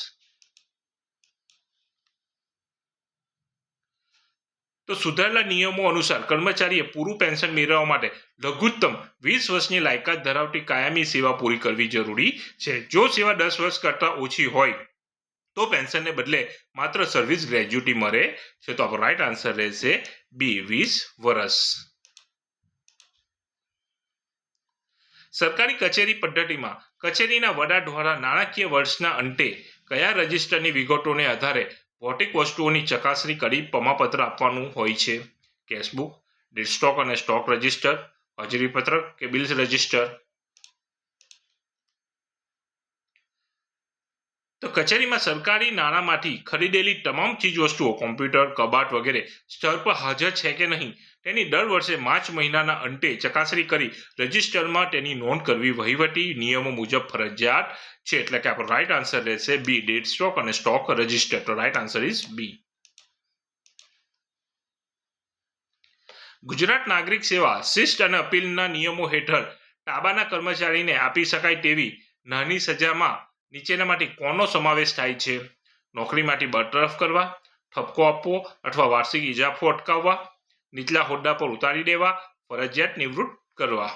તો સુધારેલા નિયમો અનુસાર કર્મચારીએ પૂરું પેન્શન મેળવવા માટે લઘુત્તમ 20 વર્ષની લાયકાત ધરાવતી કાયમી સેવા પૂરી કરવી જરૂરી છે. જો સેવા 10 વર્ષ કરતાં ઓછી હોય તો પેન્શનને બદલે માત્ર સર્વિસ ગ્રેજ્યુટી મળે છે. તો આપણો રાઈટ આન્સર રહેશે બી 20 વર્ષ. સરકારી કચેરી પદ્ધતિમાં કચેરીના વડા દ્વારા નાણાકીય વર્ષના અંતે કયા રજિસ્ટરની વિગતોને આધારે ભૌતિક વસ્તુઓની ચકાસણી કરી પ્રમાણપત્ર આપવાનું હોય છે? કેશબુક, ડીડ સ્ટોક અને સ્ટોક રજિસ્ટર, હાજરી પત્રક કે બિલ્સ રજિસ્ટર? તો કચેરીમાં સરકારી નાણાંમાંથી ખરીદેલી તમામ ચીજવસ્તુઓ, કોમ્પ્યુટર, કબાટ વગેરે સ્થળ પર હાજર છે કે નહીં તેની દર વર્ષે માર્ચ મહિનાના અંતે ચકાસણી કરી રજિસ્ટરમાં તેની નોંધ કરવી વહીવટી નિયમો મુજબ ફરજિયાત છે. એટલે કે આપણો રાઈટ આન્સર રહેશે બી ડેટ સ્ટોક અને સ્ટોક રજિસ્ટર. તો right answer is B. Gujarat નાગરિક સેવા શિસ્ત અને અપીલના નિયમો હેઠળ તાબાના કર્મચારીને આપી શકાય તેવી નાની સજામાં નીચેનામાંથી કોનો સમાવેશ થાય છે? નોકરીમાંથી બરતરફ કરવા, ઠપકો આપવો અથવા વાર્ષિક ઇજાફો અટકાવવા, નીચલા હોદ્દા પર ઉતારી દેવા, ફરજિયાત નિવૃત્ત કરવા?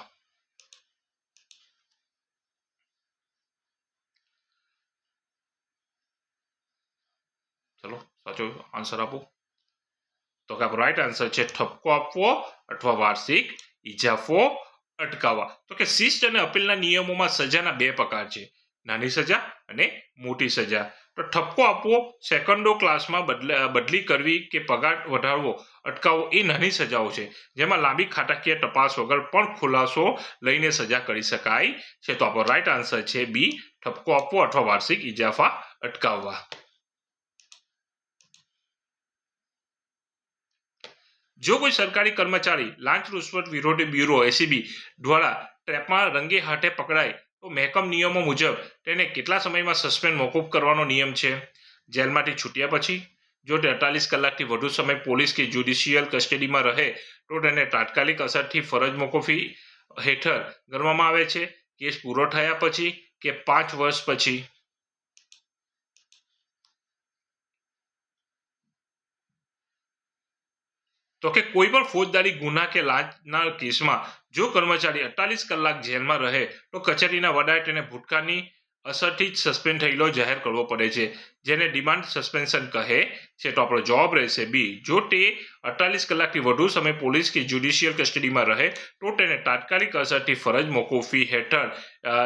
ચલો સાચો આન્સર આપો. તો કે આપણો રાઈટ આન્સર છે ઠપકો આપવો અથવા વાર્ષિક ઇજાફો અટકાવવા. તો કે શિસ્ત અને અપીલના નિયમોમાં સજાના બે પ્રકાર છે, નાની સજા અને મોટી સજા. તો ઠપકો આપવો, સેકન્ડો ક્લાસમાં બદલી કરવી કે પગાર વધારવો અટકાવવો એ નાની સજાઓ છે, જેમાં લાંબી ખાતાકીય તપાસ વગર પણ ખુલાસો લઈને સજા કરી શકાય છે. તો આપણો રાઈટ આન્સર છે બી ઠપકો આપવો અથવા વાર્ષિક ઇજાફા અટકાવવા. જો કોઈ સરકારી કર્મચારી લાંચ રૂશ્વત વિરોધી બ્યુરો એસીબી દ્વારા ટ્રેપમાં રંગે હાથે પકડાય તો મહેકમ નિયમો મુજબ તેને કેટલા સમયમાં સસ્પેન્ડ મોકૂફ કરવાનો નિયમ છે? જેલમાંથી છૂટ્યા પછી જો તે 48 કલાકથી વધુ સમય પોલીસ કે જ્યુડિશિયલ કસ્ટડીમાં રહે તો તેને તાત્કાલિક અસરથી ફરજ મોકૂફી હેઠળ ગણવામાં આવે છે. કેસ પૂરો થયા પછી કે 5 વર્ષ પછી? તો કે કોઈ પણ ફોજદારી ગુના કે લાંચના કેસમાં જો કર્મચારી 48 કલાક જેલમાં રહે તો કચેરીના વડાએ તેને ભૂતકાળની અસરથી જ સસ્પેન્ડ થયેલો જાહેર કરવો પડે છે, જેને ડિમાન્ડ સસ્પેન્શન કહે છે. તો આપણો જવાબ રહેશે બી. જો તે 48 કલાકથી વધુ સમય પોલીસ કે જ્યુડિશિયલ કસ્ટડીમાં રહે તો તેને તાત્કાલિક અસરથી ફરજ મોકૂફી હેઠળ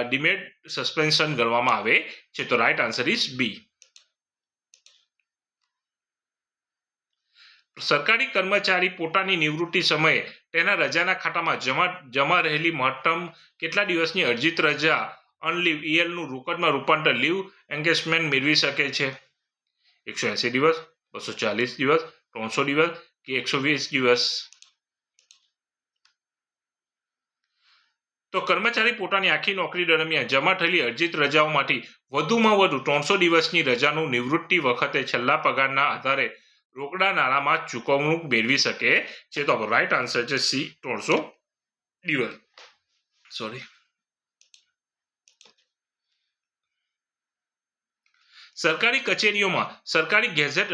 ડિમેડ સસ્પેન્શન ગણવામાં આવે છે. તો રાઈટ આન્સર ઇઝ બી. સરકારી કર્મચારી પોતાની નિવૃત્તિ સમયે તેના રજાના ખાતામાં જમા રહેલી મહત્તમ કેટલા દિવસની અરજીત રજા અનલીવ ઈએલનું રોકડમાં રૂપાંતર લીવ એન્ગેજમેન્ટ મેળવી શકે છે? 180 દિવસ, 240 દિવસ, 300 દિવસ કે 120 દિવસ? તો કર્મચારી પોતાની આખી નોકરી દરમિયાન જમા થયેલી અરજીત રજાઓમાંથી વધુમાં વધુ 300 દિવસની રજાનું નિવૃત્તિ વખતે છેલ્લા પગારના આધારે રોકડા નાણાંમાં ચૂકવણું મેળવી શકે છે. તો રાઈટ આન્સર છે સી, 300 દિવસ. સરકારી કચેરીઓમાં સરકારી ગેઝેટ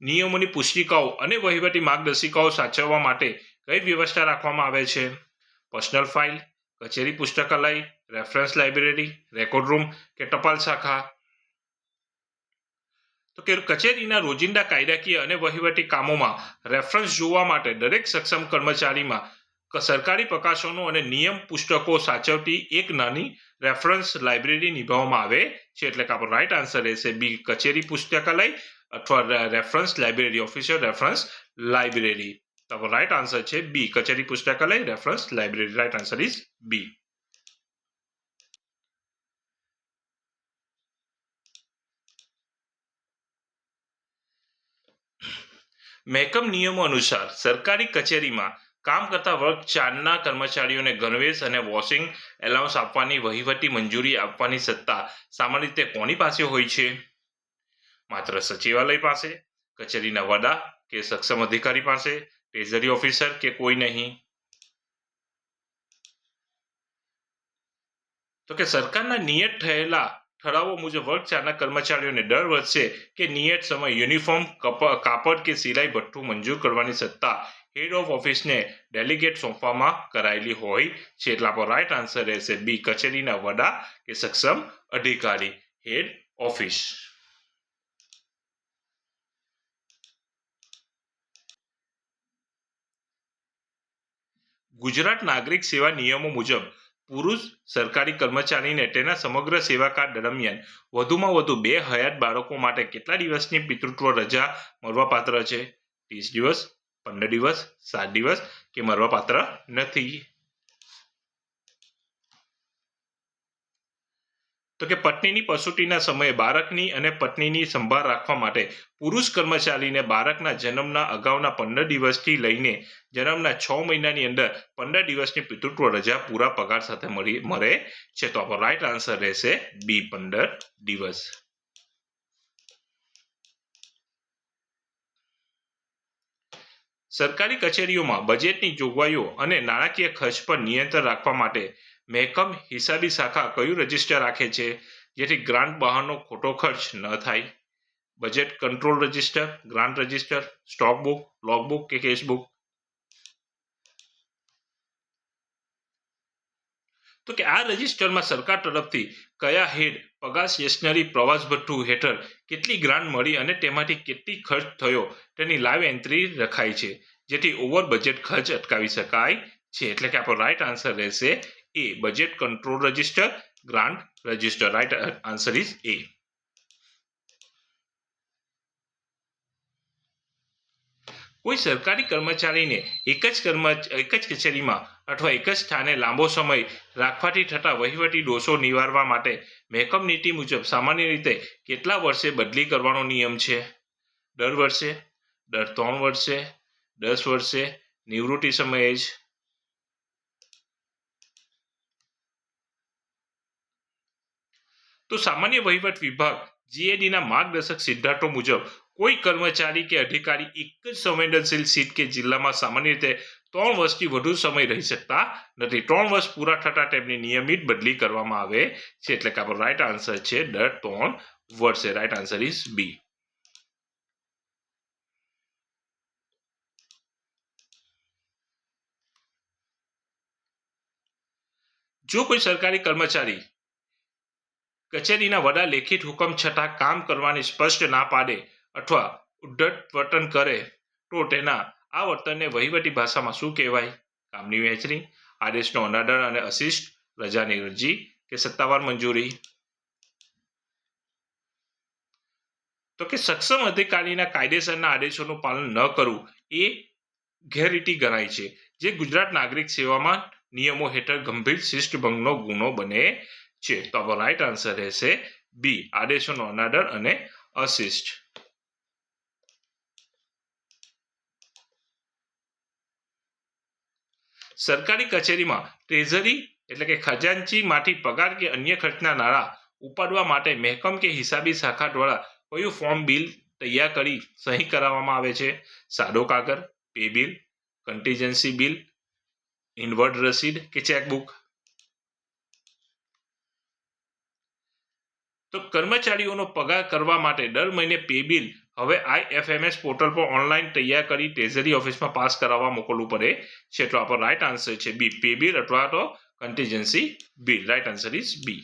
નિયમોની પુસ્તિકાઓ અને વહીવટી માર્ગદર્શિકાઓ સાચવવા માટે કઈ વ્યવસ્થા રાખવામાં આવે છે? પર્સનલ ફાઇલ, કચેરી પુસ્તકાલય, રેફરન્સ લાઇબ્રેરી, રેકોર્ડ રૂમ કે ટપાલ શાખા? તો કે કચેરીના રોજિંદા કાયદાકીય અને વહીવટી કામોમાં રેફરન્સ જોવા માટે દરેક સક્ષમ કર્મચારીમાં સરકારી પ્રકાશનો અને નિયમ પુસ્તકો સાચવતી એક નાની રેફરન્સ લાઇબ્રેરી નિભાવવામાં આવે છે. એટલે કે આપણો રાઈટ આન્સર રહેશે બી, કચેરી પુસ્તકાલય અથવા reference library, official reference library. તો આપણો રાઈટ આન્સર છે બી, કચેરી પુસ્તકાલય, reference library. Right answer is B. મહેકમ નિયમો અનુસાર સરકારી કચેરીમાં કામ કરતા વર્ગ 4ના કર્મચારીઓને ગણવેશ અને વોશિંગ એલાઉન્સ આપવાની વહીવટી મંજૂરી આપવાની સત્તા સામાન્ય રીતે કોની પાસે હોય છે? માત્ર સચિવાલય પાસે, કચેરીના વડા કે સક્ષમ અધિકારી પાસે, ટ્રેઝરી ઓફિસર કે કોઈ નહીં? તો કે સરકારના નિયત થયેલા ઠરાવો મુજબ વર્ગ 4ના કર્મચારીઓને દર વર્ષે કે નિયત સમય યુનિફોર્મ, કાપડ કે સિલાઈ ભથ્થું મંજૂર કરવાની સત્તા હેડ ઓફ ઓફિસને ડેલિગેટ સોંપવામાં કરાયેલી હોય છે. એટલે આપણો રાઈટ આન્સર રહેશે બી, કચેરીના વડા કે સક્ષમ અધિકારી, હેડ ઓફિસ. ગુજરાત નાગરિક સેવા નિયમો મુજબ પુરુષ સરકારી કર્મચારીને તેના સમગ્ર સેવાકાળ દરમિયાન વધુમાં વધુ 2 હયાત બાળકો માટે કેટલા દિવસની પિતૃત્વ રજા મળવાપાત્ર છે? 30 દિવસ, 15 દિવસ, 7 દિવસ કે મળવાપાત્ર નથી? તો કે પત્નીની પ્રસૂતિના સમયે બાળકની અને પત્નીની સંભાળ રાખવા માટે પુરુષ કર્મચારીને બાળકના જન્મના અગાઉના 15 દિવસથી લઈને જન્મના 6 મહિનાની અંદર 15 દિવસની પિતૃત્વ રજા પૂરા પગાર સાથે મળે છે. તો આપણો રાઈટ આન્સર રહેશે બી, 15 દિવસ. સરકારી કચેરીઓમાં બજેટની જોગવાઈઓ અને નાણાકીય ખર્ચ પર નિયંત્રણ રાખવા માટે મહેકમ હિસાબી શાખા કયું રજિસ્ટર રાખે છે જેથી ગ્રાન્ટ બહારનો ખોટો ખર્ચ ન થાય? Budget control register, grant register, stock book, log book કે કેશ બુક? તો કે આ રજિસ્ટરમાં સરકાર તરફથી કયા હેડ પગાર, સ્ટેશનરી, પ્રવાસ ભથ્થું હેઠળ કેટલી ગ્રાન્ટ મળી અને તેમાંથી કેટલી ખર્ચ થયો તેની લાઈવ એન્ટ્રી રખાય છે, જેથી ઓવર બજેટ ખર્ચ અટકાવી શકાય છે. એટલે કે આપણો રાઈટ આન્સર રહેશે A, budget control register, grant register. Right answer is A. કોઈ સરકારી કર્મચારીને એક જ કચેરીમાં અથવા એક જ સ્થાને લાંબો સમય રાખવાથી થતા વહીવટી દોષો નિવારવા માટે મહેકમ નીતિ મુજબ સામાન્ય રીતે કેટલા વર્ષે બદલી કરવાનો નિયમ છે? દર વર્ષે, દર 3 વર્ષે, 10 વર્ષે, નિવૃત્તિ સમયે જ. તો સામાન્ય વહીવટ વિભાગ જીએડીના માર્ગદર્શક સિદ્ધાંતો મુજબ કોઈ કર્મચારી કે અધિકારી એક જ સંવેદનશીલ સીટ કે જિલ્લામાં સામાન્ય રીતે 3 વર્ષથી વધુ સમય રહી શકતા નથી. 3 વર્ષ પૂરા થતા તેમની નિયમિત બદલી કરવામાં આવે છે. એટલે કે આપણો રાઈટ આન્સર છે દર 3 વર્ષે. Right answer is B. જો કોઈ સરકારી કર્મચારી કચેરીના વડા લેખિત હુકમ છતાં કામ કરવાની સ્પષ્ટ ના પાડે અથવા ઉદ્ધત વર્તન કરે તો તેના આ વર્તનને વહીવટી ભાષામાં શું કહેવાય? કામની વહેંચણી, આદેશનો અનાદર અને અશિષ્ટ, રજાની અરજી કે સત્તાવાર મંજૂરી? તો કે સક્ષમ અધિકારીના કાયદેસરના આદેશોનું પાલન ન કરવું એ ગેરરીતિ ગણાય છે, જે ગુજરાત નાગરિક સેવામાં નિયમો હેઠળ ગંભીર શિસ્તભંગનો ગુનો બને છે. તો આપણો રાઈટ આન્સર રહેશે બી, આદેશોનો અનાદર અને અશિષ્ટ. સરકારી કચેરીમાં ટ્રેઝરી એટલે કે ખજાનચીમાંથી પગાર કે અન્ય ખર્ચના નાણાં ઉપાડવા માટે મહેકમ કે હિસાબી શાખા દ્વારા કયું ફોર્મ બિલ તૈયાર કરી સહી કરાવવામાં આવે છે? સાદો કાગળ, pay bill, contingency bill, inward રસીદ કે ચેકબુક? તો કર્મચારીઓનો પગાર કરવા માટે દર મહિને પે બિલ હવે IFMS પોર્ટલ પર ઓનલાઈન તૈયાર કરી ટ્રેઝરી ઓફિસમાં પાસ કરાવવા મોકલવું પડે છે. તો આપણો રાઈટ આન્સર છે બી, પે બિલ અથવા તો contingency bill. Right answer is B.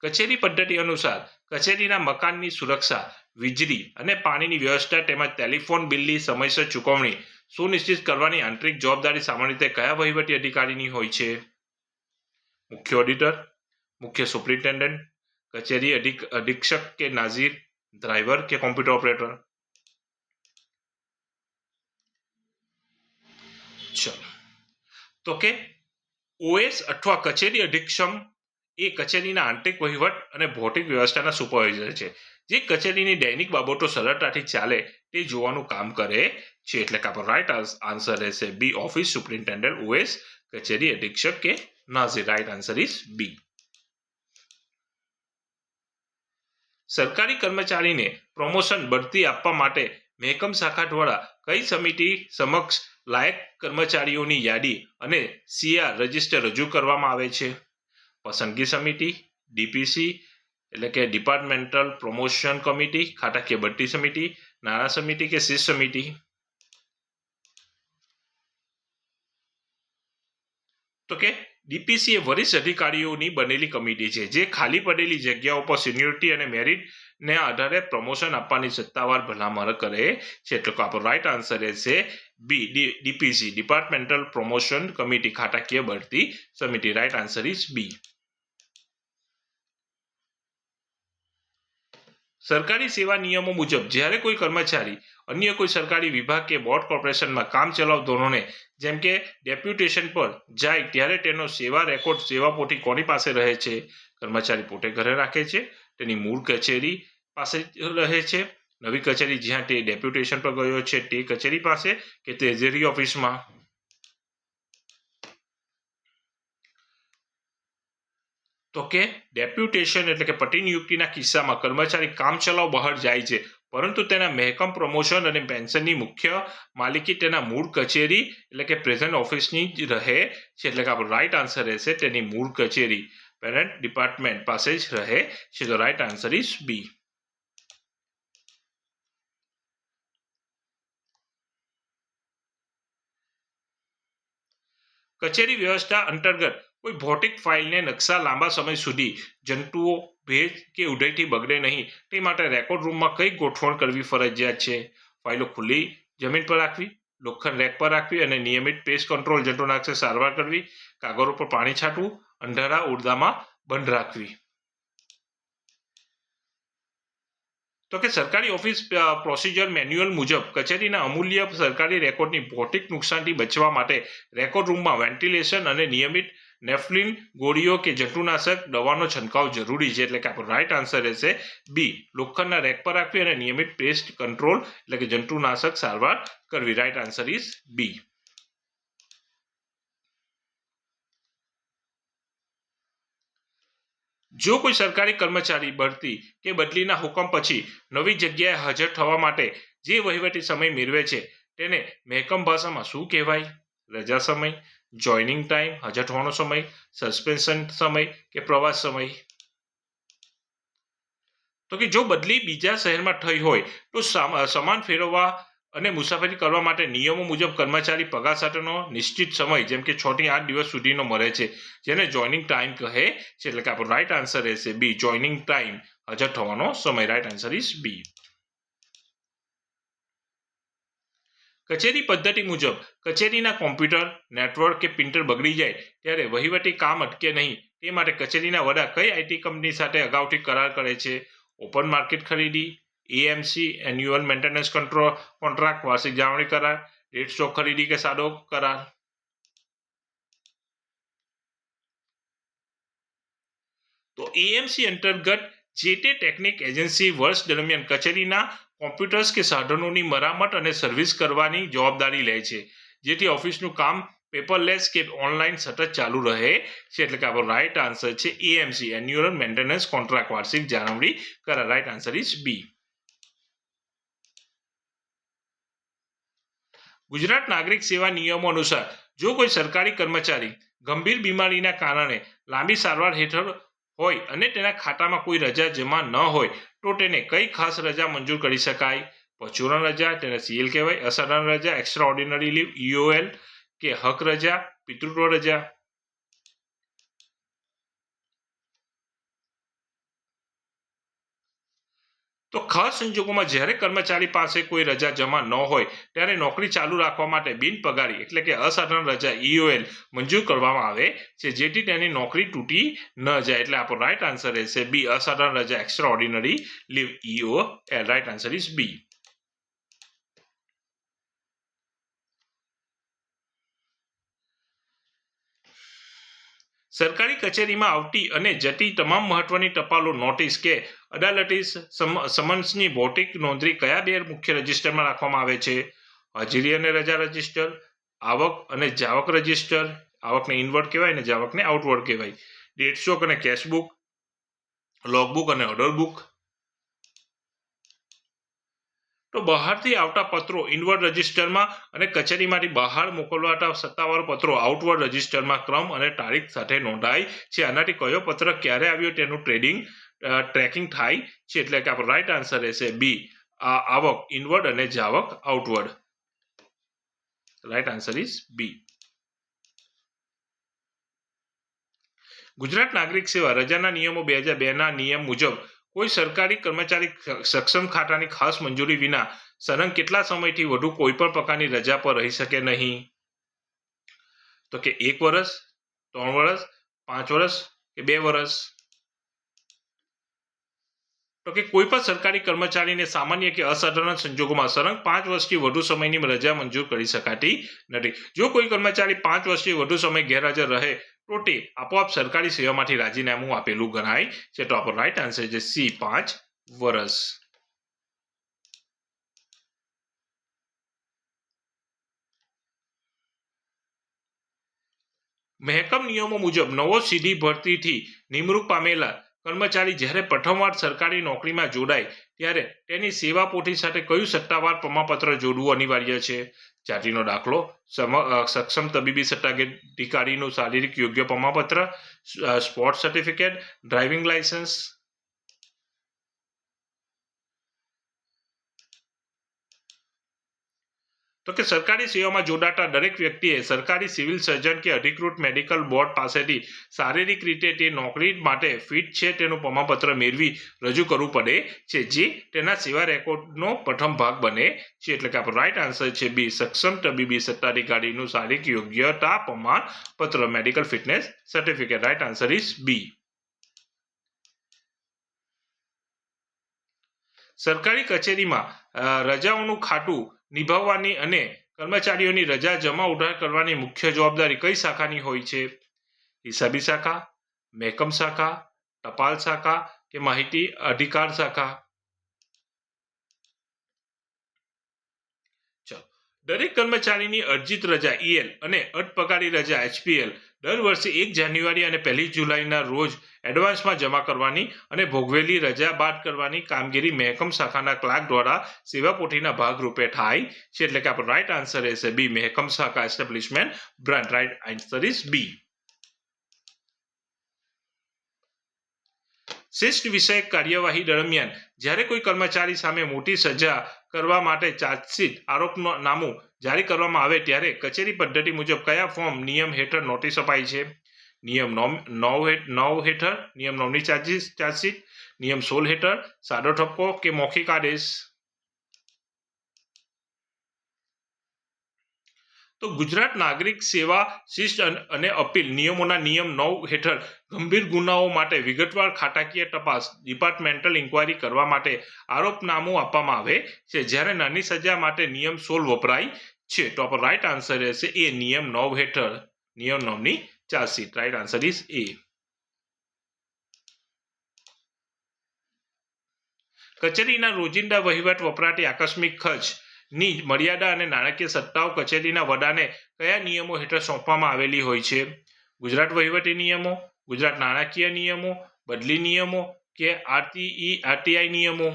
કચેરી પદ્ધતિ અનુસાર કચેરીના મકાનની સુરક્ષા, વીજળી અને પાણીની વ્યવસ્થા તેમજ ટેલિફોન બિલની સમયસર ચૂકવણી સુનિશ્ચિત કરવાની આંતરિક જવાબદારી સામાન્ય રીતે કયા વહીવટી અધિકારીની હોય છે? મુખ્ય ઓડિટર, મુખ્ય સુપ્રિન્ટેન્ડન્ટ, કચેરી અધિક્ષક કે નાઝીર, ડ્રાઈવર કે કોમ્પ્યુટર ઓપરેટર? ચલો, તો કે ઓએસ અથવા કચેરી અધિક્ષક એ કચેરીના આંતરિક વહીવટ અને ભૌતિક વ્યવસ્થાના સુપરવાઇઝર છે, જે કચેરીની દૈનિક બાબતો સરળતાથી ચાલે તે જોવાનું કામ કરે છે. એટલે કે આપણો રાઈટ આન્સર રહેશે બી, ઓફિસ સુપ્રિન્ટેન્ડન્ટ, ઓએસ, કચેરી અધિક્ષક કે નાઝીર. Right answer is B. સરકારી કર્મચારીને પ્રમોશન બઢતી આપવા માટે મહેકમ શાખા દ્વારા કઈ સમિતિ સમક્ષ લાયક કર્મચારીઓની યાદી અને CR રજિસ્ટર રજૂ કરવામાં આવે છે? પસંદગી સમિતિ, ડીપીસી એટલે કે ડિપાર્ટમેન્ટલ પ્રમોશન કમિટી, ખાતાકીય બઢતી સમિતિ, નાણાં સમિતિ કે શિસ્ત સમિતિ? તો કે ડીપીસી એ વરિષ્ઠ અધિકારીઓની બનેલી કમિટી છે, જે ખાલી પડેલી જગ્યાઓ પર સિનિયોરિટી અને મેરિટને આધારે પ્રમોશન આપવાની સત્તાવાર ભલામણ કરે છે. એટલે કે આપણો રાઈટ આન્સર રહેશે B, DPC, departmental promotion committee, ખાતાકીય બઢતી સમિતિ. Right answer is B. સરકારી સેવા નિયમો મુજબ જ્યારે કોઈ કર્મચારી અન્ય કોઈ સરકારી વિભાગ કે બોર્ડ કોર્પોરેશનમાં કામચલાઉ ધોરણે જેમ કે ડેપ્યુટેશન પર જાય ત્યારે તેનો સેવા રેકોર્ડ સેવા પોથી કોની પાસે રહે છે? કર્મચારી પોતે ઘરે રાખે છે, તેની મૂળ કચેરી પાસે રહે છે, નવી કચેરી જ્યાં તે ડેપ્યુટેશન પર ગયો છે તે કચેરી પાસે કે ટ્રેઝરી ઓફિસમાં? તો કે ડેપ્યુટેશન એટલે કે પ્રતિનિયુક્તિના કિસ્સામાં કર્મચારી કામચલાઉ બહાર જાય છે, પરંતુ તેના મહેકમ પ્રમોશન અને પેન્શનની મુખ્ય માલિકી તેના મૂળ કચેરી એટલે કે પ્રેઝન્ટ ઓફિસની જ રહે છે. એટલે કે આપણો રાઈટ આન્સર રહેશે તેની મૂળ કચેરી પેરેન્ટ ડિપાર્ટમેન્ટ પાસે જ રહે છે. તો રાઈટ આન્સર ઇઝ બી. કચેરી વ્યવસ્થા અંતર્ગત કોઈ ભૌતિક ફાઇલને નકશા લાંબા સમય સુધી જંતુઓ, ભેજ કે ઉધઈથી બગડે નહીં તે માટે રેકોર્ડ રૂમમાં કઈ ગોઠવણ કરવી ફરજિયાત છે? ફાઇલો ખુલ્લી જમીન પર રાખવી, લોખંડ રેક પર રાખવી અને નિયમિત પેસ્ટ કંટ્રોલ જંતુનાશક સારવાર કરવી, કાગળ ઉપર પાણી છાંટવું, અંધારા ઓરડામાં બંધ રાખવી? તો કે સરકારી ઓફિસ પ્રોસિજર મેન્યુઅલ મુજબ કચેરીના અમૂલ્ય સરકારી રેકોર્ડની ભૌતિક નુકસાનથી બચવા માટે રેકોર્ડ રૂમમાં વેન્ટિલેશન અને નિયમિત નેફ્લિન ગોળીઓ કે જંતુનાશક દવાનો છંટકાવ જરૂરી છે, એટલે કે આપણો રાઈટ આન્સર રહેશે બી, લોખંડના રેક પર રાખવી અને નિયમિત પેસ્ટ કંટ્રોલ એટલે કે જંતુનાશક સારવાર કરવી. Right answer is B. જો કોઈ સરકારી કર્મચારી બઢતી કે બદલીના હુકમ પછી નવી જગ્યાએ હાજર થવા માટે જે વહીવટી સમય મેળવે છે તેને મહેકમ ભાષામાં શું કહેવાય? રજા સમય, જોઈનિંગ ટાઈમ હાજર થવાનો સમય, સસ્પેન્શન સમય કે પ્રવાસ સમય? તો કે જો બદલી બીજા શહેરમાં થઈ હોય તો સામાન ફેરવવા અને મુસાફરી કરવા માટે નિયમો મુજબ કર્મચારી પગાર સાથેનો નિશ્ચિત સમય જેમ કે 6 થી 8 દિવસ સુધીનો મળે છે, જેને જોઈનિંગ ટાઈમ કહે છે. એટલે કે આપણો રાઈટ આન્સર રહેશે બી, જોઈનિંગ ટાઈમ હાજર થવાનો સમય. Right answer is B. કચેરી પદ્ધતિ મુજબ કચેરીના કોમ્પ્યુટર, નેટવર્ક કે પ્રિન્ટર બગડી જાય ત્યારે વહીવટી કામ અટકે નહીં તે માટે કચેરીના વડા કઈ આઈટી કંપની સાથે અગાઉથી કરાર કરે છે? ઓપન માર્કેટ ખરીદી, એએમસી એન્યુઅલ મેન્ટેનન્સ કોન્ટ્રાક્ટ વાર્ષિક જાળવણી કરાર, રેટ સ્ટોક ખરીદી કે સાદો કરાર? તો એએમસી અંતર્ગત જે તે ટેકનિક એજન્સી વર્ષ દરમિયાન કચેરીના કોમ્પ્યુટર્સ કે સાધનોની મરામત અને સર્વિસ કરવાની જવાબદારી લે છે, જેથી ઓફિસનું કામ પેપરલેસ કે ઓનલાઈન સતત ચાલુ રહે છે. એટલે કે આપણો રાઈટ આન્સર છે એએમસી એન્યુઅલ મેન્ટેનન્સ કોન્ટ્રાક્ટ વાર્ષિક જાળવણી કરાર. Right answer is B. Gujarat નાગરિક સેવા નિયમો અનુસાર જો કોઈ સરકારી કર્મચારી ગંભીર બીમારીના કારણે લાંબી સારવાર હેઠળ હોય અને તેના ખાતામાં કોઈ રજા જમા ન હોય તો તેને કઈ ખાસ રજા મંજૂર કરી શકાય? પરચુરણ રજા, તેને સીએલ કહેવાય, અસાધારણ રજા, એક્સ્ટ્રા ઓર્ડિનરી લીવ ઈઓએલ કે હક રજા, પિતૃત્વ રજા? તો ખાસ સંજોગોમાં જ્યારે કર્મચારી પાસે કોઈ રજા જમા ન હોય ત્યારે નોકરી ચાલુ રાખવા માટે બિનપગારી એટલે કે અસાધારણ રજા ઈઓએલ મંજૂર કરવામાં આવે છે, જેથી તેની નોકરી તૂટી ન જાય. એટલે આપણો રાઈટ આન્સર રહેશે બી, અસાધારણ રજા extra ordinary leave EOL. Right answer is B. સરકારી કચેરીમાં આવતી અને જતી તમામ મહત્વની ટપાલો, નોટિસ કે અદાલતી સમન્સની ભૌતિક નોંધણી કયા બે મુખ્ય રજિસ્ટરમાં રાખવામાં આવે છે? હાજરી અને રજા રજિસ્ટર, આવક અને જાવક રજિસ્ટર. આવકને ઇનવર્ડ કહેવાય અને જાવકને આઉટવર્ડ કહેવાય. ડેટ સ્ટોક અને કેશબુક, લોગબુક અને ઓર્ડર બુક? તો બહારથી આવતા પત્રો ઇનવર્ડ રજિસ્ટરમાં અને કચેરીમાંથી બહાર મોકલવાતા સત્તાવાર પત્રો આઉટવર્ડ રજિસ્ટરમાં ક્રમ અને તારીખ સાથે નોંધાય છે. આનાથી કયો પત્ર ક્યારે આવ્યો તેનું ટ્રેકિંગ થાય છે. એટલે કે આપણો રાઈટ આન્સર રહેશે બી, આવક ઇનવર્ડ અને જાવક outward. Right answer is B. Gujarat નાગરિક સેવા રજાના નિયમો 2002 ના નિયમ મુજબ કોઈ સરકારી કર્મચારી સક્ષમ ખાતાની ખાસ મંજૂરી વિના સળંગ કેટલા સમયથી વધુ કોઈ પણ પ્રકારની રજા પર રહી શકે નહીં? તો કે 1 વર્ષ, 3 વર્ષ, 5 વર્ષ કે 2 વર્ષ? તો કે કોઈ પણ સરકારી કર્મચારીને સામાન્ય કે અસાધારણ સંજોગોમાં સળંગ 5 વર્ષથી વધુ સમયની રજા મંજૂર કરી શકાતી નથી. જો કોઈ કર્મચારી 5 વર્ષથી વધુ સમય ગેરહાજર રહે તો તે આપોઆપ સરકારી સેવામાંથી રાજીનામું આપેલું ગણાય છે. તો આપણો રાઈટ આન્સર છે સી, 5 વર્ષ. મહેકમ નિયમો મુજબ નવો સીધી ભરતીથી નિમણૂક પામેલા કર્મચારી જ્યારે પ્રથમવાર સરકારી નોકરીમાં જોડાય ત્યારે તેની સેવા પોથી સાથે કયું સત્તાવાર પ્રમાણપત્ર જોડવું અનિવાર્ય છે? જાતિનો દાખલો, સક્ષમ તબીબી સત્તાધિકારીનું શારીરિક યોગ્ય પ્રમાણપત્ર, સ્પોર્ટ સર્ટિફિકેટ, ડ્રાઇવિંગ લાયસન્સ? તો કે સરકારી સેવામાં જોડાતા દરેક વ્યક્તિએ સરકારી સિવિલ સર્જન કે અધિકૃત મેડિકલ બોર્ડ પાસેથી શારીરિક રીતે તે નોકરી માટે ફિટ છે તેનું પ્રમાણપત્ર મેળવી રજૂ કરવું પડે છે, જે તેના સેવા રેકોર્ડનો પ્રથમ ભાગ બને છે. એટલે કે આપણો રાઈટ આન્સર છે બી, સક્ષમ તબીબી સત્તાધિકારીનું શારીરિક યોગ્યતા પ્રમાણપત્ર, medical fitness certificate. Right answer is B. સરકારી કચેરીમાં રજાઓનું ખાતું નિભાવવાની અને કર્મચારીઓની રજા જમા ઉધાર કરવાની મુખ્ય જવાબદારી કઈ શાખાની હોય છે? હિસાબી શાખા, મહેકમ શાખા, ટપાલ શાખા કે માહિતી અધિકાર શાખા? દરેક કર્મચારીની અર્જિત રજા ઈએલ અને અડપગારી રજા એચપીએલ દર વર્ષે 1 જાન્યુઆરી અને 1 જુલાઈના રોજ એડવાન્સમાં જમા કરવાની અને ભોગવેલી રજા બાદ કરવાની કામગીરી મહેકમ શાખાના ક્લાર્ક દ્વારા સેવાપોથીના ભાગરૂપે થાય છે. એટલે કે આપણો રાઈટ આન્સર રહેશે બી, મહેકમ શાખા establishment branch. Right answer is B. શ્રેષ્ઠ વિષયક કાર્યવાહી દરમિયાન જ્યારે કોઈ કર્મચારી સામે મોટી સજા કરવા માટે ચાર્જશીટ આરોપનામું જારી કરવામાં આવે ત્યારે કચેરી પદ્ધતિ મુજબ કયા ફોર્મ નિયમ હેઠળ નોટિસ અપાય છે? નિયમ 9 હેઠળ, નિયમ 9ની ચાર્જશીટ, નિયમ 16 હેઠળ, સાદો ઠપકો કે મૌખિક આદેશ? તો ગુજરાત નાગરિક સેવા શિસ્ત અને અપીલ નિયમોના નિયમ 9 હેઠળ ગંભીર ગુનાઓ માટે વિગતવાર ખાતાકીય તપાસ ડિપાર્ટમેન્ટલ ઇન્કવાયરી કરવા માટે આરોપનામું આપવામાં આવે છે, જ્યારે નાની સજા માટે નિયમ 16 વપરાય છે. તો આપણો રાઈટ આન્સર રહેશે એ, નિયમ 9 હેઠળ, નિયમ 9ની chargesheet. Right answer is A. કચેરીના રોજિંદા વહીવટ વપરાતી આકસ્મિક ખર્ચ ની મર્યાદા અને નાણાકીય સત્તાઓ કચેરીના વડાને કયા નિયમો હેઠળ સોંપવામાં આવેલી હોય છે? ગુજરાત વહીવટી નિયમો, ગુજરાત નાણાકીય નિયમો, બદલી નિયમો કે આરટીઆઈ નિયમો?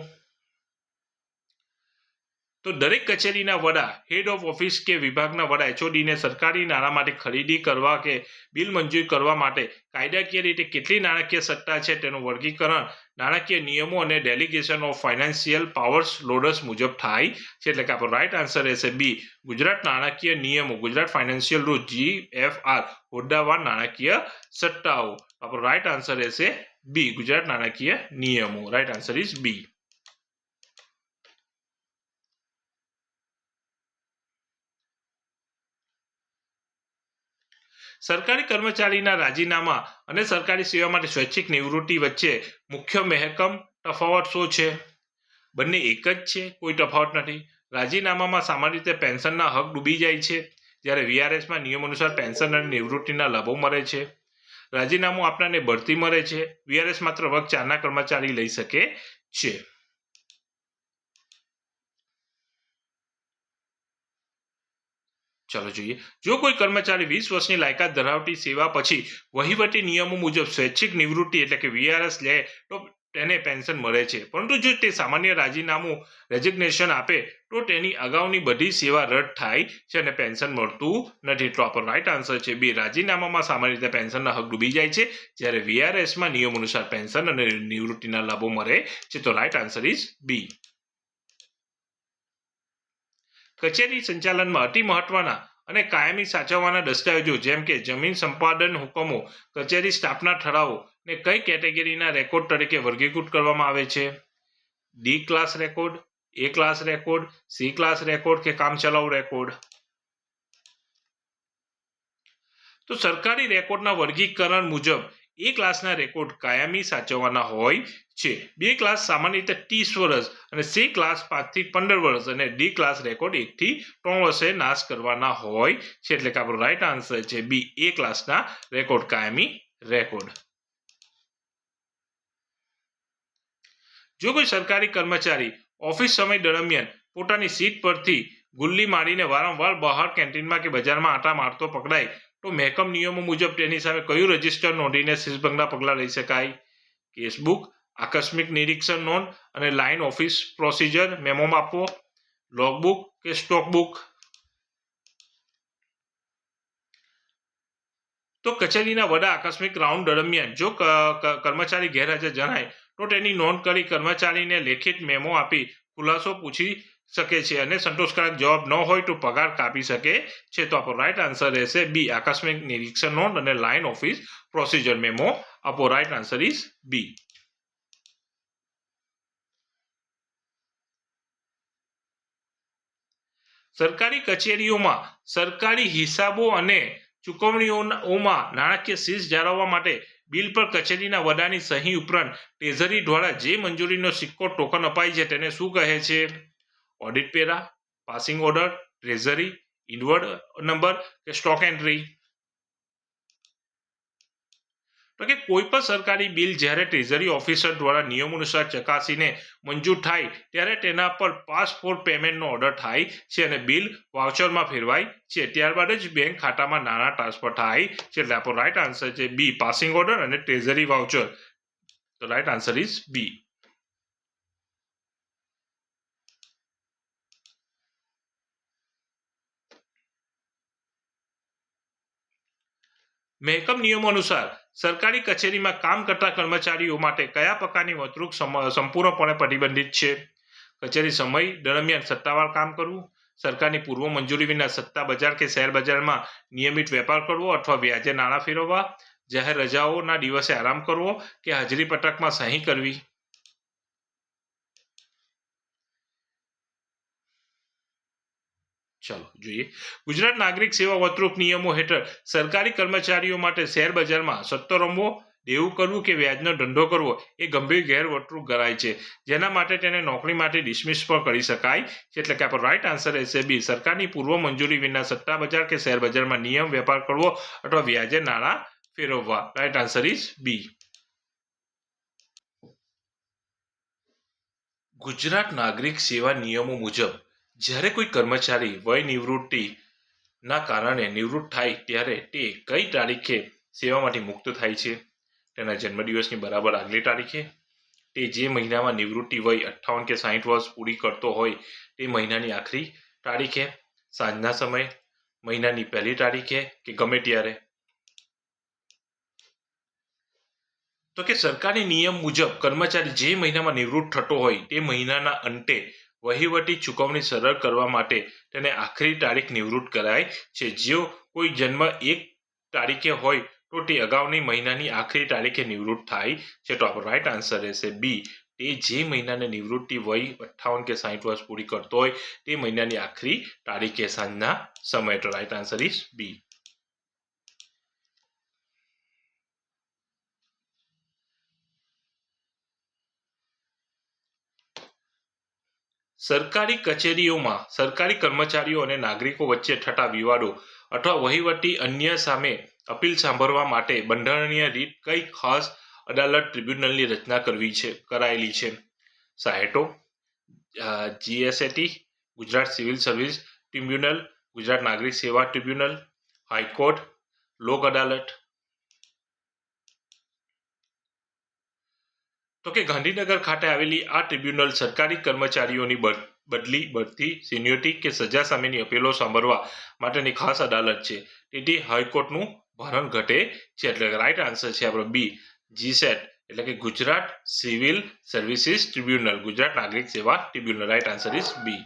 તો દરેક કચેરીના વડા, હેડ ઓફ ઓફિસ કે વિભાગના વડા એચઓડીને સરકારી નાણાંમાંથી ખરીદી કરવા કે બિલ મંજૂર કરવા માટે કાયદાકીય રીતે કેટલી નાણાકીય સત્તા છે તેનું વર્ગીકરણ નાણાકીય નિયમો અને delegation of financial powers loaders મુજબ થાય છે. એટલે કે આપણો રાઈટ આન્સર રહેશે બી, ગુજરાત નાણાકીય નિયમો, ગુજરાત ફાઇનાન્શિયલ રૂલ, GFR, હોદ્દાવાર નાણાકીય સત્તાઓ. આપણો રાઈટ આન્સર રહેશે બી, ગુજરાત નાણાકીય નિયમો. Right answer is B. સરકારી કર્મચારીના રાજીનામા અને સરકારી સેવા માટે સ્વૈચ્છિક નિવૃત્તિ વચ્ચે મુખ્ય મહેકમ તફાવત શું છે? બંને એક જ છે, કોઈ તફાવત નથી. રાજીનામામાં સામાન્ય રીતે પેન્શનના હક ડૂબી જાય છે, જ્યારે વીઆરએસમાં નિયમ અનુસાર પેન્શન અને નિવૃત્તિના લાભો મળે છે. રાજીનામું આપનારને બઢતી મળે છે. વીઆરએસ માત્ર વર્ગ 4ના કર્મચારી લઈ શકે છે. ચાલો જોઈએ. જો કોઈ કર્મચારી 20 વર્ષની લાયકાત ધરાવતી સેવા પછી વહીવટી નિયમો મુજબ સ્વૈચ્છિક નિવૃત્તિ એટલે કે વીઆરએસ લે તો તેને પેન્શન મળે છે, પરંતુ જો તે સામાન્ય રાજીનામું રેઝિગ્નેશન આપે તો તેની અગાઉની બધી સેવા રદ થાય છે અને પેન્શન મળતું નથી. તો આપણો રાઈટ આન્સર છે બી, રાજીનામામાં સામાન્ય રીતે પેન્શનના હક ડૂબી જાય છે, જ્યારે વીઆરએસમાં નિયમ અનુસાર પેન્શન અને નિવૃત્તિના લાભો મળે છે. તો રાઈટ આન્સર ઇઝ બી. કચેરી સંચાલનમાં અતિ મહત્વના અને કાયમી સાચવવાના દસ્તાવેજો જેમ કે જમીન સંપાદન હુકમો, કચેરી સ્ટાફના ઠરાવો ને કઈ કેટેગરીના રેકોર્ડ તરીકે વર્ગીકૃત કરવામાં આવે છે? D class record, A class record, C class record કે કામચલાઉ રેકોર્ડ? તો સરકારી રેકોર્ડના વર્ગીકરણ મુજબ એ ક્લાસના રેકોર્ડ કાયમી સાચવવાના હોય છે. બી ક્લાસ સામાન્ય રીતે 30 વર્ષ અને સી ક્લાસ 5 થી 15 વર્ષ અને ડી ક્લાસ રેકોર્ડ 1 થી 3 વર્ષે નાશ કરવાના હોય છે. એટલે કે આપણો રાઈટ આન્સર છે બી, એ ક્લાસના રેકોર્ડ કાયમી રેકોર્ડ. જો કોઈ સરકારી કર્મચારી ઓફિસ સમય દરમિયાન પોતાની સીટ પરથી ગુલ્લી મારીને વારંવાર બહાર કેન્ટીનમાં કે બજારમાં આંટા મારતો પકડાય તો મહેકમ નિયમો મુજબ તેની સામે કયું રજિસ્ટર નોંધીને શિસ્તભંગના પગલાં લઈ શકાય? કેસબુક, આકસ્મિક નિરીક્ષણ નોંધ અને લાઇન ઓફિસ પ્રોસિજર મેમો આપવો, લોગબુક કે સ્ટોકબુક? તો કચેરીના વડા આકસ્મિક રાઉન્ડ દરમિયાન જો કર્મચારી ગેરહાજર જણાય તો તેની નોંધ કરી કર્મચારીને લેખિત મેમો આપી ખુલાસો પૂછી શકે છે અને સંતોષકારક જવાબ ન હોય તો પગાર કાપી શકે છે. તો આપણો રાઈટ આન્સર રહેશે બી, આકસ્મિક નિરીક્ષણ નોંધ અને લાઇન ઓફિસ પ્રોસિજર મેમો આપો. Right answer is B. સરકારી કચેરીઓમાં સરકારી હિસાબો અને ચૂકવણીઓમાં નાણાકીય શીર્ષ જાળવવા માટે બિલ પર કચેરીના વડાની સહી ઉપરાંત ટ્રેઝરી દ્વારા જે મંજૂરીનો સિક્કો ટોકન અપાય છે તેને શું કહે છે? Audit para, passing order, treasury, inward number કે સ્ટોક એન્ટ્રી? તો કે કોઈ પણ સરકારી બિલ જ્યારે ટ્રેઝરી ઓફિસર દ્વારા નિયમો અનુસાર ચકાસીને મંજૂર થાય ત્યારે તેના પર પાસ ફોર પેમેન્ટનો ઓર્ડર થાય છે અને બિલ વાઉચરમાં ફેરવાય છે. ત્યારબાદ જ બેંક ખાતામાં નાણાં ટ્રાન્સફર થાય છે. એટલે આપણો રાઈટ આન્સર છે બી, પાસિંગ ઓર્ડર અને ટ્રેઝરી વાઉચર. તો રાઈટ આન્સર ઇઝ બી. મહેકમ નિયમો અનુસાર સરકારી કચેરીમાં કામ કરતા કર્મચારીઓ માટે કયા પ્રકારની વર્તણૂક સંપૂર્ણપણે પ્રતિબંધિત છે? કચેરી સમય દરમિયાન સત્તાવાર કામ કરવું, સરકારની પૂર્વ મંજૂરી વિના સત્તા બજાર કે શેર બજારમાં નિયમિત વેપાર કરવો અથવા વ્યાજે નાણાં ફેરવવા, જાહેર રજાઓના દિવસે આરામ કરવો કે હાજરી પત્રકમાં સહી કરવી. ચાલો જોઈએ. ગુજરાત નાગરિક સેવા વર્તણૂક નિયમો હેઠળ સરકારી કર્મચારીઓ માટે શેર બજારમાં સટ્ટો રમવો, દેવું કરવું કે વ્યાજનો ધંધો કરવો એ ગંભીર ગેરવર્તણૂક ગણાય છે, જેના માટે તેને નોકરીમાંથી ડિસમિસ પણ કરી શકાય છે. એટલે કે આપણો રાઈટ આન્સર રહેશે બી, સરકારની પૂર્વ મંજૂરી વિના સટ્ટા બજાર કે શેર બજારમાં નિયમ વેપાર કરવો અથવા વ્યાજે નાણાં ફેરવવા. Right answer is B. Gujarat નાગરિક સેવા નિયમો મુજબ જ્યારે કોઈ કર્મચારી વય નિવૃત્તિના કારણે નિવૃત્ત થાય ત્યારે તે કઈ તારીખે સેવામાંથી મુક્ત થાય છે? તેના જન્મદિવસની બરાબર આગલી તારીખે, તે જે મહિનામાં નિવૃત્તિ વય 58 કે 60 વર્ષ પૂરી કરતો હોય તે મહિનાની આખરી તારીખે, સાંજના સમયે, મહિનાની પહેલી તારીખે કે ગમે ત્યારે? તો કે સરકારી નિયમ મુજબ કર્મચારી જે મહિનામાં નિવૃત્ત થતો હોય તે મહિનાના અંતે વહીવટી ચૂકવણી સરળ કરવા માટે તેને આખરી તારીખ નિવૃત્ત કરાય છે. જો કોઈ જન્મ 1 તારીખે હોય તો તે અગાઉની મહિનાની આખરી તારીખે નિવૃત્ત થાય છે. તો આપણો રાઈટ આન્સર રહેશે બી, તે જે મહિનાને નિવૃત્તિ વય 58 કે 60 વર્ષ પૂરી કરતો હોય તે મહિનાની આખરી તારીખે સાંજના સમયે. તો રાઈટ આન્સર ઇઝ બી. સરકારી કચેરીઓમાં સરકારી કર્મચારીઓ અને નાગરિકો વચ્ચે થતા વિવાદો અથવા વહીવટી અન્ય સામે અપીલ સાંભળવા માટે બંધારણીય રીત કઈ ખાસ અદાલત ટ્રિબ્યુનલની રચના કરાયેલી છે? સાહેટો, GSAT, Gujarat civil service tribunal, Gujarat નાગરિક સેવા ટ્રિબ્યુનલ, હાઈકોર્ટ, લોક અદાલત. તો કે ગાંધીનગર ખાતે આવેલી આ ટ્રિબ્યુનલ સરકારી કર્મચારીઓની બદલી, બઢતી, સિનિયોરિટી કે સજા સામેની અપીલો સાંભળવા માટેની ખાસ અદાલત છે. તેથી હાઈકોર્ટનું ભારણ ઘટે છે. એટલે રાઈટ આન્સર છે આપણો બી, જીસેટ એટલે કે Gujarat civil services tribunal, Gujarat નાગરિક સેવા tribunal. Right answer is B.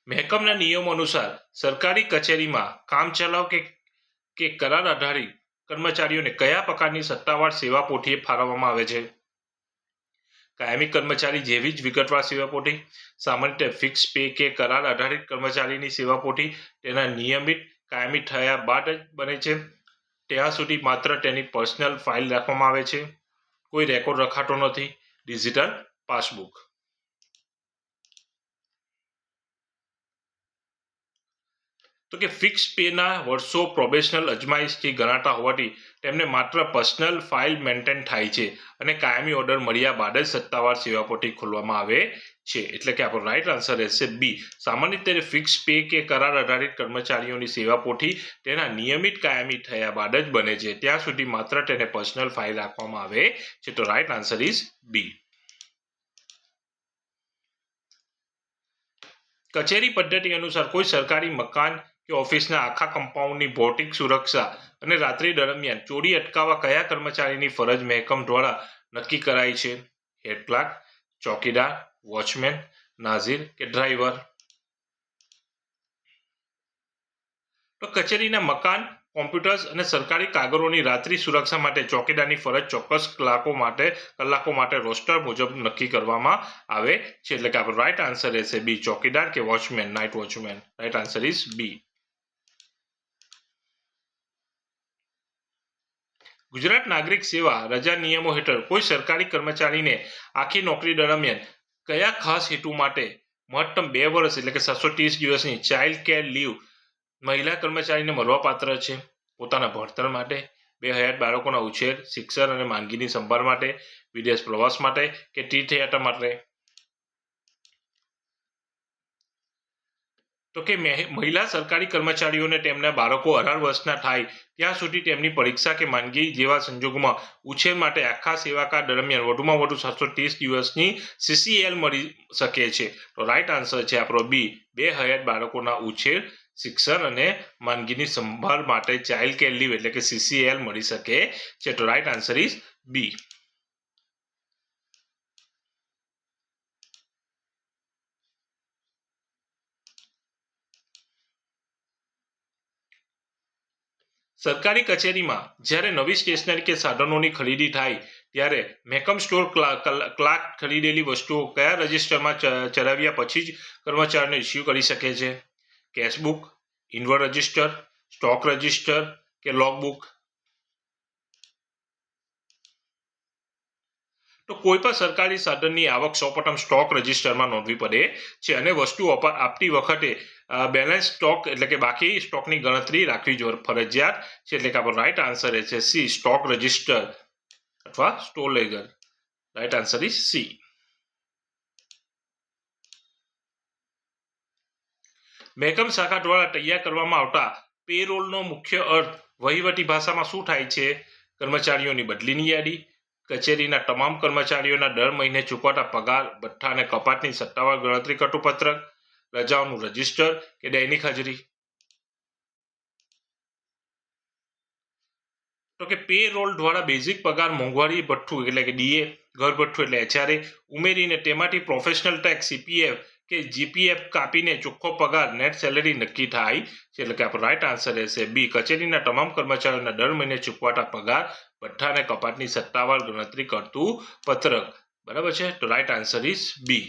મહેકમના નિયમો અનુસાર સરકારી કચેરીમાં કામચલાઉ કે કરાર આધારિત કર્મચારીઓને કયા પ્રકારની સત્તાવાર સેવા પોથી ફાળવવામાં આવે છે? કાયમી કર્મચારી જેવી જ વિગતવાર સેવા પોથી, સામાન્ય રીતે ફિક્સ પે કે કરાર આધારિત કર્મચારીની સેવા પોથી તેના નિયમિત કાયમી થયા બાદ જ બને છે. ત્યાં સુધી માત્ર તેની પર્સનલ ફાઇલ રાખવામાં આવે છે. કોઈ રેકોર્ડ રખાતો નથી. Digital passbook. તો કે ફિક્સ પેના વર્ષો પ્રોબેશનલ અજમાયશથી ગણાતા હોવાથી તેમને માત્ર પર્સનલ ફાઇલ મેન્ટેન થાય છે અને કાયમી ઓર્ડર મળ્યા બાદ જ સત્તાવાર સેવા પોથી ખોલવામાં આવે છે. એટલે કે આપણો રાઈટ આન્સર રહેશે બી, સામાન્ય રીતે ફિક્સ પે કે કરાર આધારિત કર્મચારીઓની સેવા પોથી તેના નિયમિત કાયમી થયા બાદ જ બને છે. ત્યાં સુધી માત્ર તેને પર્સનલ ફાઇલ રાખવામાં આવે છે. તો રાઈટ આન્સર ઇઝ બી. કચેરી પદ્ધતિ અનુસાર કોઈ સરકારી મકાન કે ઓફિસના આખા કમ્પાઉન્ડની ભૌતિક સુરક્ષા અને રાત્રિ દરમિયાન ચોરી અટકાવવા કયા કર્મચારીની ફરજ મહેકમ દ્વારા નક્કી કરાય છે? હેડ ક્લાર્ક, ચોકીદાર, વોચમેન, નાઝીર કે ડ્રાઈવર? તો કચેરીના મકાન, કોમ્પ્યુટર્સ અને સરકારી કાગળોની રાત્રિ સુરક્ષા માટે ચોકીદારની ફરજ ચોક્કસ કલાકો માટે રોસ્ટર મુજબ નક્કી કરવામાં આવે છે. એટલે કે આપણો રાઈટ આન્સર રહેશે બી, ચોકીદાર કે watchman, night watchman. Right answer is B. Gujarat નાગરિક સેવા રજા નિયમો હેઠળ કોઈ સરકારી કર્મચારીને આખી નોકરી દરમિયાન કયા ખાસ હેતુ માટે મહત્તમ 2 વર્ષ એટલે કે 730 દિવસની ચાઇલ્ડ કેર લીવ મહિલા કર્મચારીને મળવાપાત્ર છે પોતાના ભણતર માટે, બેહયાત બાળકોના ઉછેર, શિક્ષણ અને માંદગીની સંભાળ માટે, વિદેશ પ્રવાસ માટે કે તીર્થયાત્રા માટે. તો કે મહિલા સરકારી કર્મચારીઓને તેમના બાળકો 18 વર્ષના થાય ત્યાં સુધી તેમની પરીક્ષા કે માંદગી જેવા સંજોગોમાં ઉછેર માટે આખા સેવાકાળ દરમિયાન વધુમાં વધુ 730 દિવસની CCL મળી શકે છે. તો રાઈટ આન્સર છે આપણો બી, બેહયાત બાળકોના ઉછેર, શિક્ષણ અને માંદગીની સંભાળ માટે ચાઇલ્ડ કેર લીવ એટલે કે CCL મળી શકે છે. તો રાઈટ આન્સર ઇઝ બી. સરકારી કચેરીમાં જ્યારે નવી સ્ટેશનરી કે સાધનોની ખરીદી થાય ત્યારે મહેકમ સ્ટોર ક્લાર્ક ખરીદેલી વસ્તુઓ કયા રજિસ્ટરમાં ચલાવ્યા પછી જ કર્મચારીને ઇસ્યુ કરી શકે છે? કેશબુક, ઇનવોઇસ રજિસ્ટર, સ્ટોક રજિસ્ટર કે લોગબુક? તો કોઈ પણ સરકારી સાધનની આવક સૌપ્રથમ સ્ટોક રજિસ્ટરમાં નોંધવી પડે છે અને વસ્તુ આપતી વખતે બેલેન્સ સ્ટોક એટલે કે બાકી સ્ટોકની ગણતરી રાખવી ફરજિયાત છે. એટલે કે આપણો રાઈટ આન્સર છે સી, સ્ટોક રજિસ્ટર અથવા store ledger. Right answer is C. મહેકમ શાખા દ્વારા તૈયાર કરવામાં આવતા પેરોલનો મુખ્ય અર્થ વહીવટી ભાષામાં શું થાય છે? કર્મચારીઓની બદલીની યાદી, કચેરીના તમામ કર્મચારીઓના દર મહિને ચૂકવાતા પગાર, ભથ્થા અને કપાતની સત્તાવાર ગણતરી કરતું પત્રક, રજાઓનું રજિસ્ટર કે દૈનિક હાજરી? તો કે પે રોલ દ્વારા બેઝિક પગાર, મોંઘવારી ભથ્થું એટલે કે DA, ઘર ભથ્થું એટલે HRA ઉમેરીને તેમાંથી પ્રોફેશનલ ટેક્સ CPF કે GPF કાપીને ચોખ્ખો પગાર નેટ સેલેરી નક્કી થાય છે. એટલે કે આપણો રાઈટ આન્સર રહેશે બી, કચેરીના તમામ કર્મચારીઓના દર મહિને ચૂકવાતા પગાર, ભથ્થા અને કપાતની સત્તાવાર ગણતરી કરતું પત્રક. બરાબર છે. તો રાઈટ આન્સર ઇઝ બી.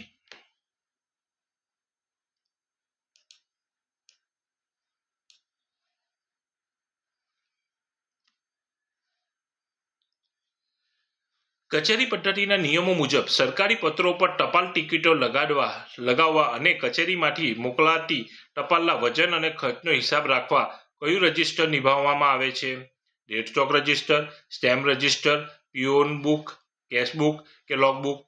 કચેરી પદ્ધતિના નિયમો મુજબ સરકારી પત્રો પર ટપાલ ટિકિટો લગાવવા અને કચેરીમાંથી મોકલાતી ટપાલના વજન અને ખર્ચનો હિસાબ રાખવા કયું રજિસ્ટર નિભાવવામાં આવે છે? Dead stock register, stamp register, peon book, cash book કે લોગબુક?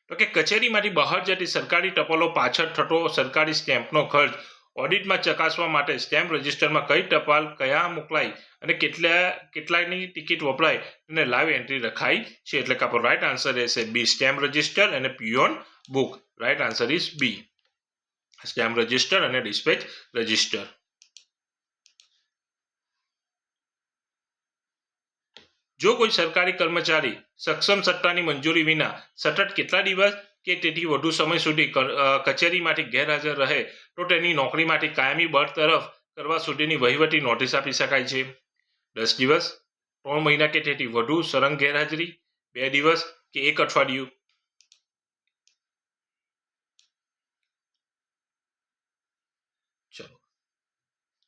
તો કે કચેરીમાંથી બહાર જતી સરકારી ટપાલો પાછળ થતો સરકારી સ્ટેમ્પનો ખર્ચ ઓડિટમાં ચકાસવા માટે સ્ટેમ્પ રજિસ્ટરમાં કઈ ટપાલ કયા મોકલાય અને કેટલાની ટિકિટ વપરાય અને લાઈવ એન્ટ્રી રખાય છે? એટલે કે આપણો રાઈટ આન્સર રહેશે બી, સ્ટેમ્પ રજિસ્ટર અને peon book. Right answer is B, stamp register અને ડિસ્પેચ રજિસ્ટર. જો કોઈ સરકારી કર્મચારી સક્ષમ સત્તાની મંજૂરી વિના સતત કેટલા દિવસ કે તેથી વધુ સમય સુધી કચેરીમાંથી ગેરહાજર રહે તો તેની નોકરીમાંથી કાયમી બરતરફ કરવા સુધીની વહીવટી નોટિસ આપી શકાય છે? 10 દિવસ, 3 મહિના કે તેથી વધુ સળંગ ગેરહાજરી, 2 દિવસ કે 1 અઠવાડિયું? ચલો,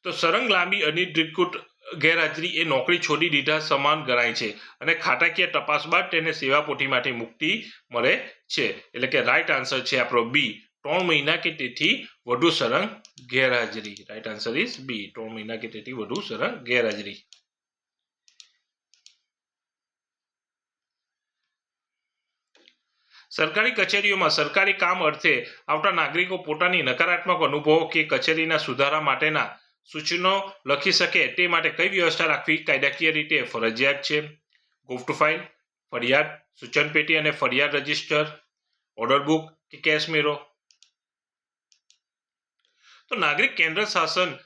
તો સળંગ લાંબી અનિર્ધિકૃત ગેરહાજરી એ નોકરી છોડી દીધા સમાન ગણાય છે અને ખાતાકીય તપાસ બાદ તેને સેવા પોથીમાંથી મુક્તિ મળે છે. એટલે કે રાઈટ આન્સર છે આપણો બી, 3 મહિના કે તેથી વધુ સળંગ ગેરહાજરી. રાઈટ આન્સર ઇઝ બી, 3 મહિના કે તેથી વધુ સળંગ ગેરહાજરી. સરકારી કચેરીઓમાં સરકારી કામ અર્થે આવતા નાગરિકો પોતાની નકારાત્મક અનુભવો કે કચેરીના સુધારા માટેના સૂચનો લખી શકે તે માટે કઈ વ્યવસ્થા રાખવી કાયદાકીય રીતે ફરજિયાત છે? ગુપ્ત ફાઇલ, ફરિયાદ સૂચન પેટી અને ફરિયાદ રજિસ્ટર, ઓર્ડર બુક કે કેશ મેરો? તો નાગરિક કેન્દ્ર શાસન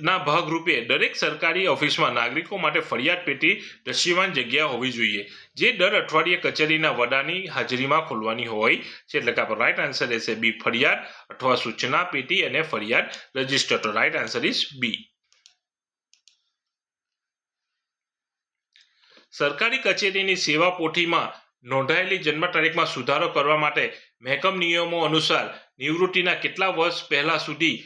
ના ભાગરૂપે દરેક સરકારી ઓફિસમાં નાગરિકો માટે ફરિયાદ પેટી દૃશ્યમાન જગ્યા હોવી જોઈએ જે દર અઠવાડિયે કચેરીના વડાની હાજરીમાં ખોલવાની હોય છે. એટલે કે આપણો રાઈટ આન્સર રહેશે બી, ફરિયાદ અથવા સૂચના પેટી અને ફરિયાદ રજિસ્ટર. તો રાઈટ આન્સર ઇઝ બી. સરકારી કચેરીની સેવા પોથીમાં નોંધાયેલી જન્મ તારીખમાં સુધારો કરવા માટે મહેકમ નિયમો અનુસાર નિવૃત્તિના કેટલા વર્ષ પહેલા સુધી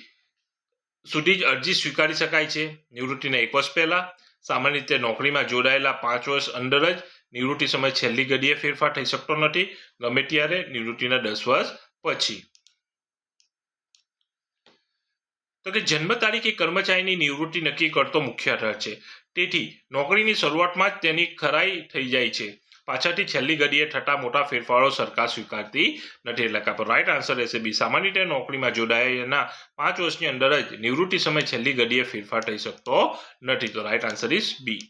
જ અરજી સ્વીકારી શકાય છે? નિવૃત્તિના 1 વર્ષ પહેલા, સામાન્ય રીતે નોકરીમાં જોડાયેલા 5 વર્ષ અંદર જ, નિવૃત્તિ સમય છેલ્લી ઘડીએ ફેરફાર થઈ શકતો નથી, ગમે ત્યારે, નિવૃત્તિના 10 વર્ષ પછી તો કે જન્મ તારીખ એ કર્મચારીની નિવૃત્તિ નક્કી કરતો મુખ્ય આધાર છે. તેથી નોકરીની શરૂઆતમાં જ તેની ખરાઈ થઈ જાય છે. પાછળથી છેલ્લી ઘડીએ થતા મોટા ફેરફારો સરકાર સ્વીકારતી નથી. એટલે કે રાઈટ આન્સર રહેશે બી. સામાન્ય રીતે નોકરીમાં જોડાયાના 5 વર્ષની અંદર જ નિવૃત્તિ સમય છેલ્લી ઘડીએ ફેરફાર થઈ શકતો નથી. તો રાઈટ આન્સર ઇઝ બી.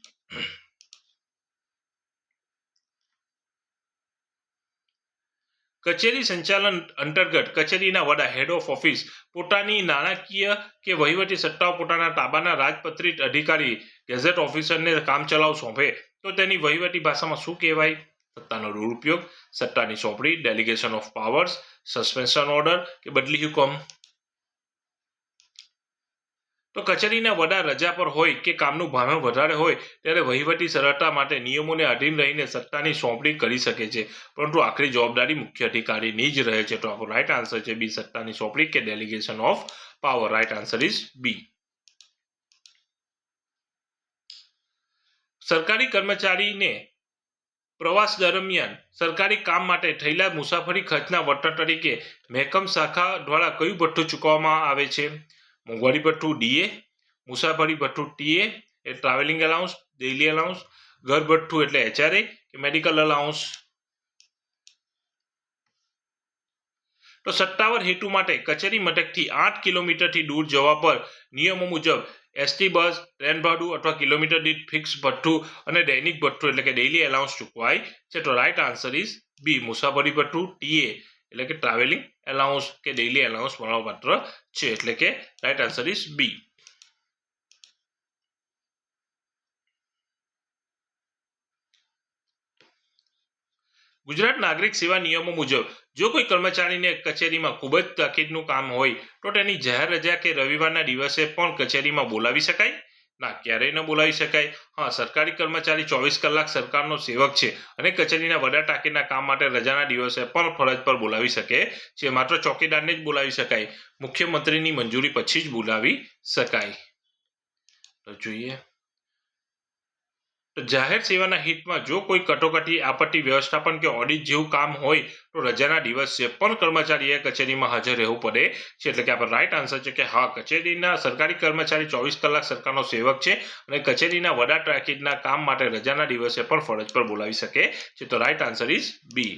કચેરી સંચાલન અંતર્ગત કચેરીના વડા હેડ ઓફ ઓફિસ પોતાની નાણાકીય કે વહીવટી સત્તાઓ પોતાના તાબાના રાજપત્રિત અધિકારી ગેઝેટ ઓફિસરને કામચલાઉ સોંપે તો તેની વહીવટી ભાષામાં શું કહેવાય? સત્તાનો દુરુપયોગ, સત્તાની સોંપણી, delegation of powers, suspension order કે બદલી હુકમ. તો કચેરીના વડા રજા પર હોય કે કામનું ભારણ વધારે હોય ત્યારે વહીવટી સરળતા માટે નિયમોને અધીન રહીને સત્તાની સોંપણી કરી શકે છે, પરંતુ આખરી જવાબદારી મુખ્ય અધિકારીની જ રહે છે. તો આપણો રાઈટ આન્સર છે બી. સત્તાની સોંપણી કે delegation of power. Right answer is B. સરકારી કર્મચારીને પ્રવાસ દરમિયાન સરકારી કામ માટે થયેલા મુસાફરી ખર્ચના વળતર તરીકે મહેકમ શાખા દ્વારા કયું ભથ્થું ચૂકવવામાં આવે છે? મોંઘવારી ભથ્થું ડીએ, મુસાફરી ભથ્થું ટીએ એ ટ્રાવેલિંગ એલાઉન્સ, ડેઇલી એલાઉન્સ, ઘર ભથ્થું એટલે એચઆરએ કે મેડિકલ એલાઉન્સ. તો સત્તાવાર હેતુ માટે કચેરી મથકથી 8 કિલોમીટરથી દૂર જવા પર નિયમો મુજબ એસટી બસ, ટ્રેન ભાડું અથવા કિલોમીટર દીઠ ફિક્સ ભથ્થું અને દૈનિક ભથ્થું એટલે કે ડેઇલી એલાઉન્સ ચૂકવાય છે. તો રાઈટ આન્સર ઇઝ બી. મુસાફરી ભથ્થું ટીએ એટલે કે ટ્રાવેલિંગ એલાઉન્સ કે ડેઇલી એલાઉન્સ મળવાપાત્ર છે. એટલે કે right answer is B. Gujarat નાગરિક સેવા નિયમો મુજબ જો કોઈ કર્મચારીને કચેરીમાં ખૂબ જ તાકીદનું કામ હોય તો તેની જાહેર રજા કે રવિવારના દિવસે પણ કચેરીમાં બોલાવી શકાય? ના, ક્યારેય ન બોલાવી શકાય. હા, સરકારી કર્મચારી 24 કલાક સરકારનો સેવક છે અને કચેરીના વડા તાકીદના કામ માટે રજાના દિવસે પણ ફરજ પર બોલાવી શકે છે. માત્ર ચોકીદારને જ બોલાવી શકાય. મુખ્યમંત્રીની મંજૂરી પછી જ બોલાવી શકાય. તો જોઈએ તો જાહેર સેવાના હિતમાં જો કોઈ કટોકટી, આપત્તિ વ્યવસ્થાપન કે ઓડિટ જેવું કામ હોય તો રજાના દિવસે પણ કર્મચારીએ કચેરીમાં હાજર રહેવું પડે છે. એટલે કે આપણો રાઈટ આન્સર છે કે હા, કચેરીના સરકારી કર્મચારી 24 કલાક સરકારનો સેવક છે અને કચેરીના વડા તાકીદના કામ માટે રજાના દિવસે પણ ફરજ પર બોલાવી શકે છે. તો રાઈટ આન્સર ઇઝ બી.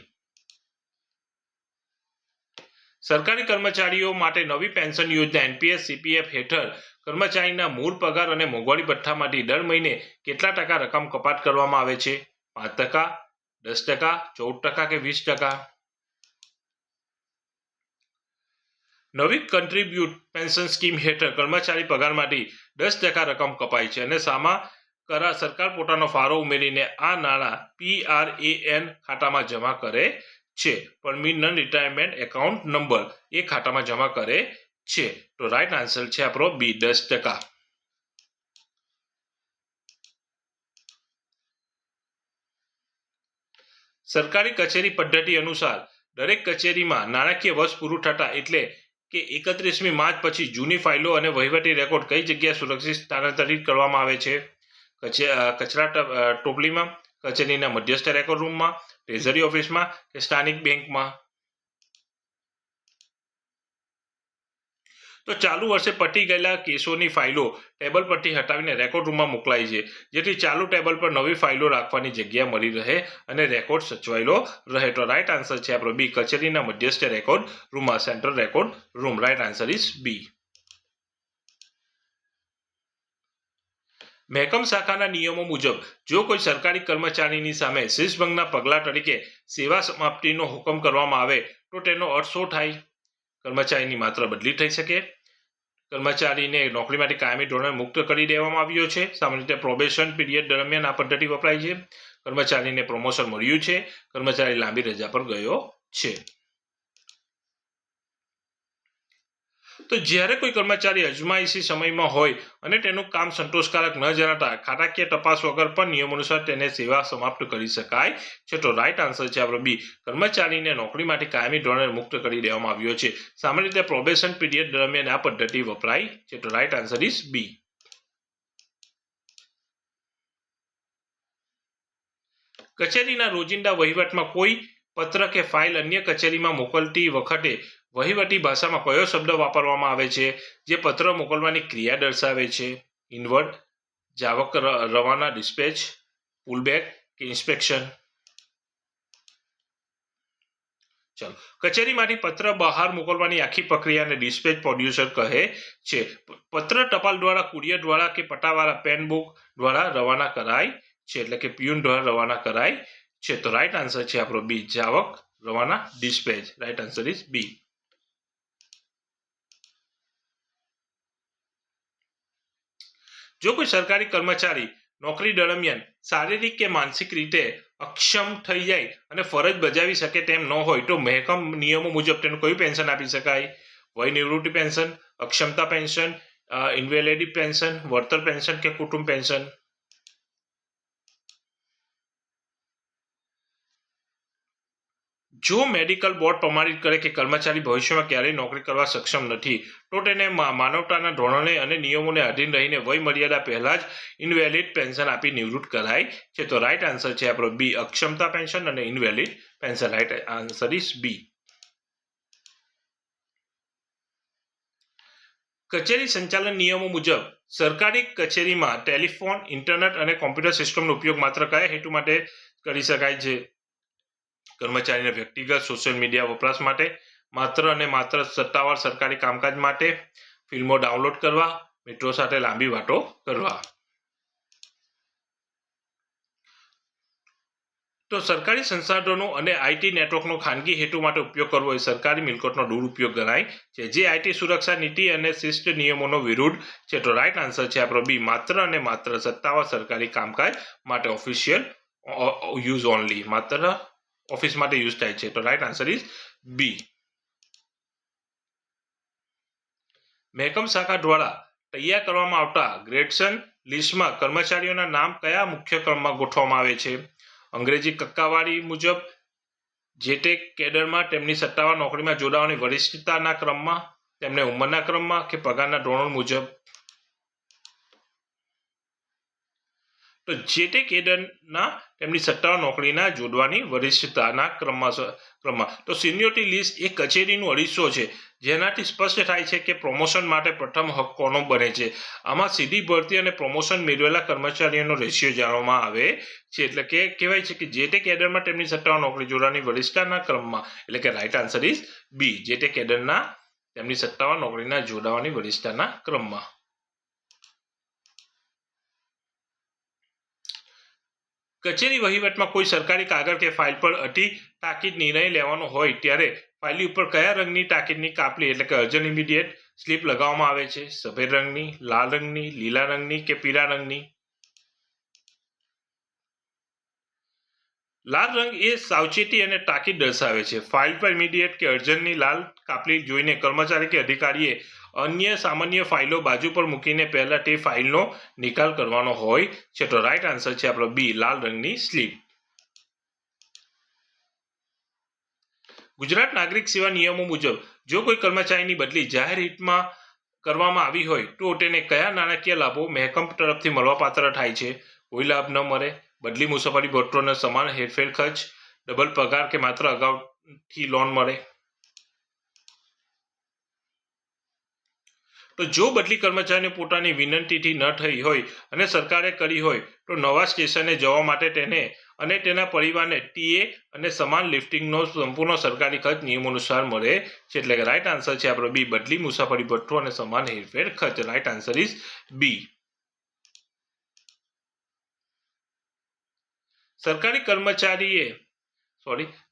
સરકારી કર્મચારીઓ માટે નવી પેન્શન યોજના એનપીએસ સીપીએફ હેઠળ કર્મચારીના મૂળ પગાર અને મોંઘવારી ભથ્થામાંથી દર મહિને કેટલા ટકા રકમ કપાત કરવામાં આવે છે? 5%, 10%, 14% કે 20%? નવી કન્ટ્રીબ્યુટ પેન્શન સ્કીમ હેઠળ કર્મચારી પગારમાંથી 10% રકમ કપાય છે અને સામા સરકાર પોતાનો ફાળો ઉમેરીને આ નાણાં PRAN ખાતામાં જમા કરે છે. પરમિનન્ટ રિટાયરમેન્ટ એકાઉન્ટ નંબર એ ખાતામાં જમા કરે છે. તો રાઈટ આન્સર છે આપણો બી. 10%. સરકારી કચેરી પદ્ધતિ અનુસાર દરેક કચેરીમાં નાણાકીય વર્ષ પૂરું થતા એટલે કે 31મી માર્ચ પછી જૂની ફાઇલો અને વહીવટી રેકોર્ડ કઈ જગ્યાએ સુરક્ષિત સ્થાનાંતરિત કરવામાં આવે છે? કચરા ટોપલીમાં, કચેરીના મધ્યસ્થ રેકોર્ડ રૂમમાં, ટ્રેઝરી ઓફિસમાં કે સ્થાનિક બેંકમાં? તો ચાલુ વર્ષે પતી ગયેલા કેસોની ફાઇલો ટેબલ પરથી હટાવીને રેકોર્ડ રૂમમાં મોકલાય છે, જેથી ચાલુ ટેબલ પર નવી ફાઇલો રાખવાની જગ્યા મળી રહે અને રેકોર્ડ સચવાયેલો રહે. તો રાઈટ આન્સર છે આપણો બી. કચેરીના મધ્યસ્થ રેકોર્ડ રૂમમાં, central record room. Right answer is B. મહેકમ શાખાના નિયમો મુજબ જો કોઈ સરકારી કર્મચારીની સામે શિસ્તભંગના પગલાં તરીકે સેવા સમાપ્તિનો હુકમ કરવામાં આવે તો તેનો અર્થ શું થાય? કર્મચારીની માત્ર બદલી થઈ શકે, કર્મચારીને નોકરીમાંથી કાયમી ધોરણે મુક્ત કરી દેવામાં આવ્યો છે, સામાન્ય રીતે પ્રોબેશન પીરિયડ દરમિયાન આ પદ્ધતિ વપરાય છે, કર્મચારીને પ્રમોશન મળ્યું છે, કર્મચારી લાંબી રજા પર ગયો છે. તો જ્યારે કોઈ કર્મચારી અજમાયશી સમયમાં હોય અને તેનું કામ સંતોષકારક ન જણાતા ખાતાકીય તપાસ વગર પણ નિયમ અનુસાર તેને સેવા સમાપ્ત કરી શકાય છે. તો રાઈટ આન્સર છે આપણો બી. કર્મચારીને નોકરીમાંથી કાયમી ધોરણે મુક્ત કરી દેવામાં આવ્યો છે. સામાન્ય રીતે પ્રોબેશન પીરિયડ દરમિયાન આ પદ્ધતિ વપરાય છે. તો રાઈટ આન્સર ઇઝ બી. કચેરીના રોજિંદા વહીવટમાં કોઈ પત્ર કે ફાઇલ અન્ય કચેરીમાં મોકલતી વખતે વહીવટી ભાષામાં કયો શબ્દ વાપરવામાં આવે છે જે પત્ર મોકલવાની ક્રિયા દર્શાવે છે? ઇનવર્ડ, જાવક, રવાના, ડિસ્પેચ, પુલબેક કે ઇન્સ્પેક્શન? ચાલો, કચેરીમાંથી પત્ર બહાર મોકલવાની આખી પ્રક્રિયાને ડિસ્પેચ પ્રોડ્યુસર કહે છે. પત્ર ટપાલ દ્વારા, કુરિયર દ્વારા કે પટ્ટાવાળા પેન બુક દ્વારા રવાના કરાય છે, એટલે કે પ્યુન દ્વારા રવાના કરાય છે. તો રાઈટ આન્સર છે આપણો બી, જાવક, રવાના, dispatch. Right answer is B. જો કોઈ સરકારી કર્મચારી નોકરી દરમિયાન શારીરિક કે માનસિક રીતે અક્ષમ થઈ જાય અને ફરજ બજાવી શકે તેમ ન હોય તો મહેકમ નિયમો મુજબ તેનું કયું પેન્શન આપી શકાય? વય નિવૃત્તિ પેન્શન, અક્ષમતા પેન્શન, ઇન્વેલિડિટી પેન્શન, વળતર પેન્શન કે કુટુંબ પેન્શન? જો મેડિકલ બોર્ડ પ્રમાણિત કરે કે કર્મચારી ભવિષ્યમાં ક્યારેય નોકરી કરવા સક્ષમ નથી તો તેને માનવતાના ધોરણે અને નિયમોને આધીન રહીને વય મર્યાદા પહેલા જ ઇનવેલિડ પેન્શન આપી નિવૃત્ત કરાય છે. તો રાઈટ આન્સર છે આપણો બી, અક્ષમતા પેન્શન અને invalid pension. Right answer is B. કચેરી સંચાલન નિયમો મુજબ સરકારી કચેરીમાં ટેલિફોન, ઇન્ટરનેટ અને કોમ્પ્યુટર સિસ્ટમનો ઉપયોગ માત્ર કયા હેતુ માટે કરી શકાય છે? કર્મચારીના વ્યક્તિગત સોશિયલ મીડિયા વપરાશ માટે, માત્ર અને માત્ર સત્તાવાર સરકારી કામકાજ માટે, ફિલ્મો ડાઉનલોડ કરવા, મિત્રો સાથે લાંબી વાતો કરવા? તો સરકારી સંસાધનો અને આઈટી નેટવર્કનો ખાનગી હેતુ માટે ઉપયોગ કરવો એ સરકારી મિલકતનો દુરુપયોગ ગણાય છે, જે આઈટી સુરક્ષા નીતિ અને શિસ્ત નિયમોનો વિરુદ્ધ છે. તો રાઈટ આન્સર છે આપણો બી, માત્ર અને માત્ર સત્તાવાર સરકારી કામકાજ માટે, ઓફિશિયલ યુઝ ઓનલી, માત્ર ઓફિસ માટે યુઝ થાય છે. તો રાઈટ આન્સર ઇઝ બી. મહેકમ શાખા દ્વારા તૈયાર કરવામાં આવતા ગ્રેડ્સન લિસ્ટમાં કર્મચારીઓના નામ કયા મુખ્ય ક્રમમાં ગોઠવવામાં આવે છે? અંગ્રેજી ટકાવારી મુજબ, જે તે કેડરમાં તેમની સત્તાવાર નોકરીમાં જોડાવાની વરિષ્ઠતાના ક્રમમાં, તેમને ઉંમરના ક્રમમાં કે પગારના ધોરણ મુજબ? તો જે તે કેડરના તેમની સત્તાવાર નોકરીના જોડવાની વરિષ્ઠતાના ક્રમમાં. તો સિનિયોરિટી લિસ્ટ એ કચેરીનું અરીસો છે જેનાથી સ્પષ્ટ થાય છે કે પ્રમોશન માટે પ્રથમ હક કોનો બને છે. આમાં સીધી ભરતી અને પ્રમોશન મેળવેલા કર્મચારીઓનો રેશિયો જાણવામાં આવે છે. એટલે કે કહેવાય છે કે જે તે કેડરમાં તેમની સત્તાવાર નોકરી જોડવાની વરિષ્ઠતાના ક્રમમાં, એટલે કે રાઈટ આન્સર ઇઝ બી, જે તે કેડરના તેમની સત્તાવાર નોકરીના જોડાવાની વરિષ્ઠતાના ક્રમમાં. કચેરી વહીવટમાં કોઈ સરકારી કાગળ કે ફાઇલ પર અતિ તાકીદ નિર્ણય લેવાનો હોય ત્યારે ફાઇલની ઉપર કયા રંગની તાકીદની કાપલી, એટલે કે અર્જન્ટ ઇમિડિયેટ સ્લીપ લગાવવામાં આવે છે? સફેદ રંગની, લાલ રંગની, લીલા રંગની કે પીળા રંગની? લાલ રંગ એ સાવચેતી અને તાકીદ દર્શાવે છે. ફાઇલ પર ઇમિડિયેટ કે અર્જન્ટની લાલ કાપલી જોઈને કર્મચારી કે અધિકારીએ અન્ય સામાન્ય ફાઇલો બાજુ પર મૂકીને પહેલા તે ફાઇલનો નિકાલ કરવાનો હોય છે. તો રાઈટ આન્સર છે આપણો બી, લાલ રંગની સ્લીપ. ગુજરાત નાગરિક સેવા નિયમો મુજબ જો કોઈ કર્મચારીની બદલી જાહેર હિતમાં કરવામાં આવી હોય તો તેને કયા નાણાકીય લાભો મહેકમ તરફથી મળવાપાત્ર થાય છે? કોઈ લાભ ન મળે, બદલી મુસાફરી ભથ્થો સમાન હેરફેર ખર્ચ, ડબલ પગાર કે માત્ર અગાઉથી લોન મળે? તો જો બદલી કર્મચારીને પોતાની વિનંતીથી ન થઈ હોય અને સરકારે કરી હોય તો નવા સ્ટેશને જવા માટે તેને અને તેના પરિવારને ટીએ અને સમાન લિફ્ટિંગનો સંપૂર્ણ સરકારી ખર્ચ નિયમોનુસાર મળે છે. એટલે કે રાઈટ આન્સર છે આપણો બી, બદલી મુસાફરી ભથ્થો અને સમાન હેરફેર ખર્ચ. Right answer is B.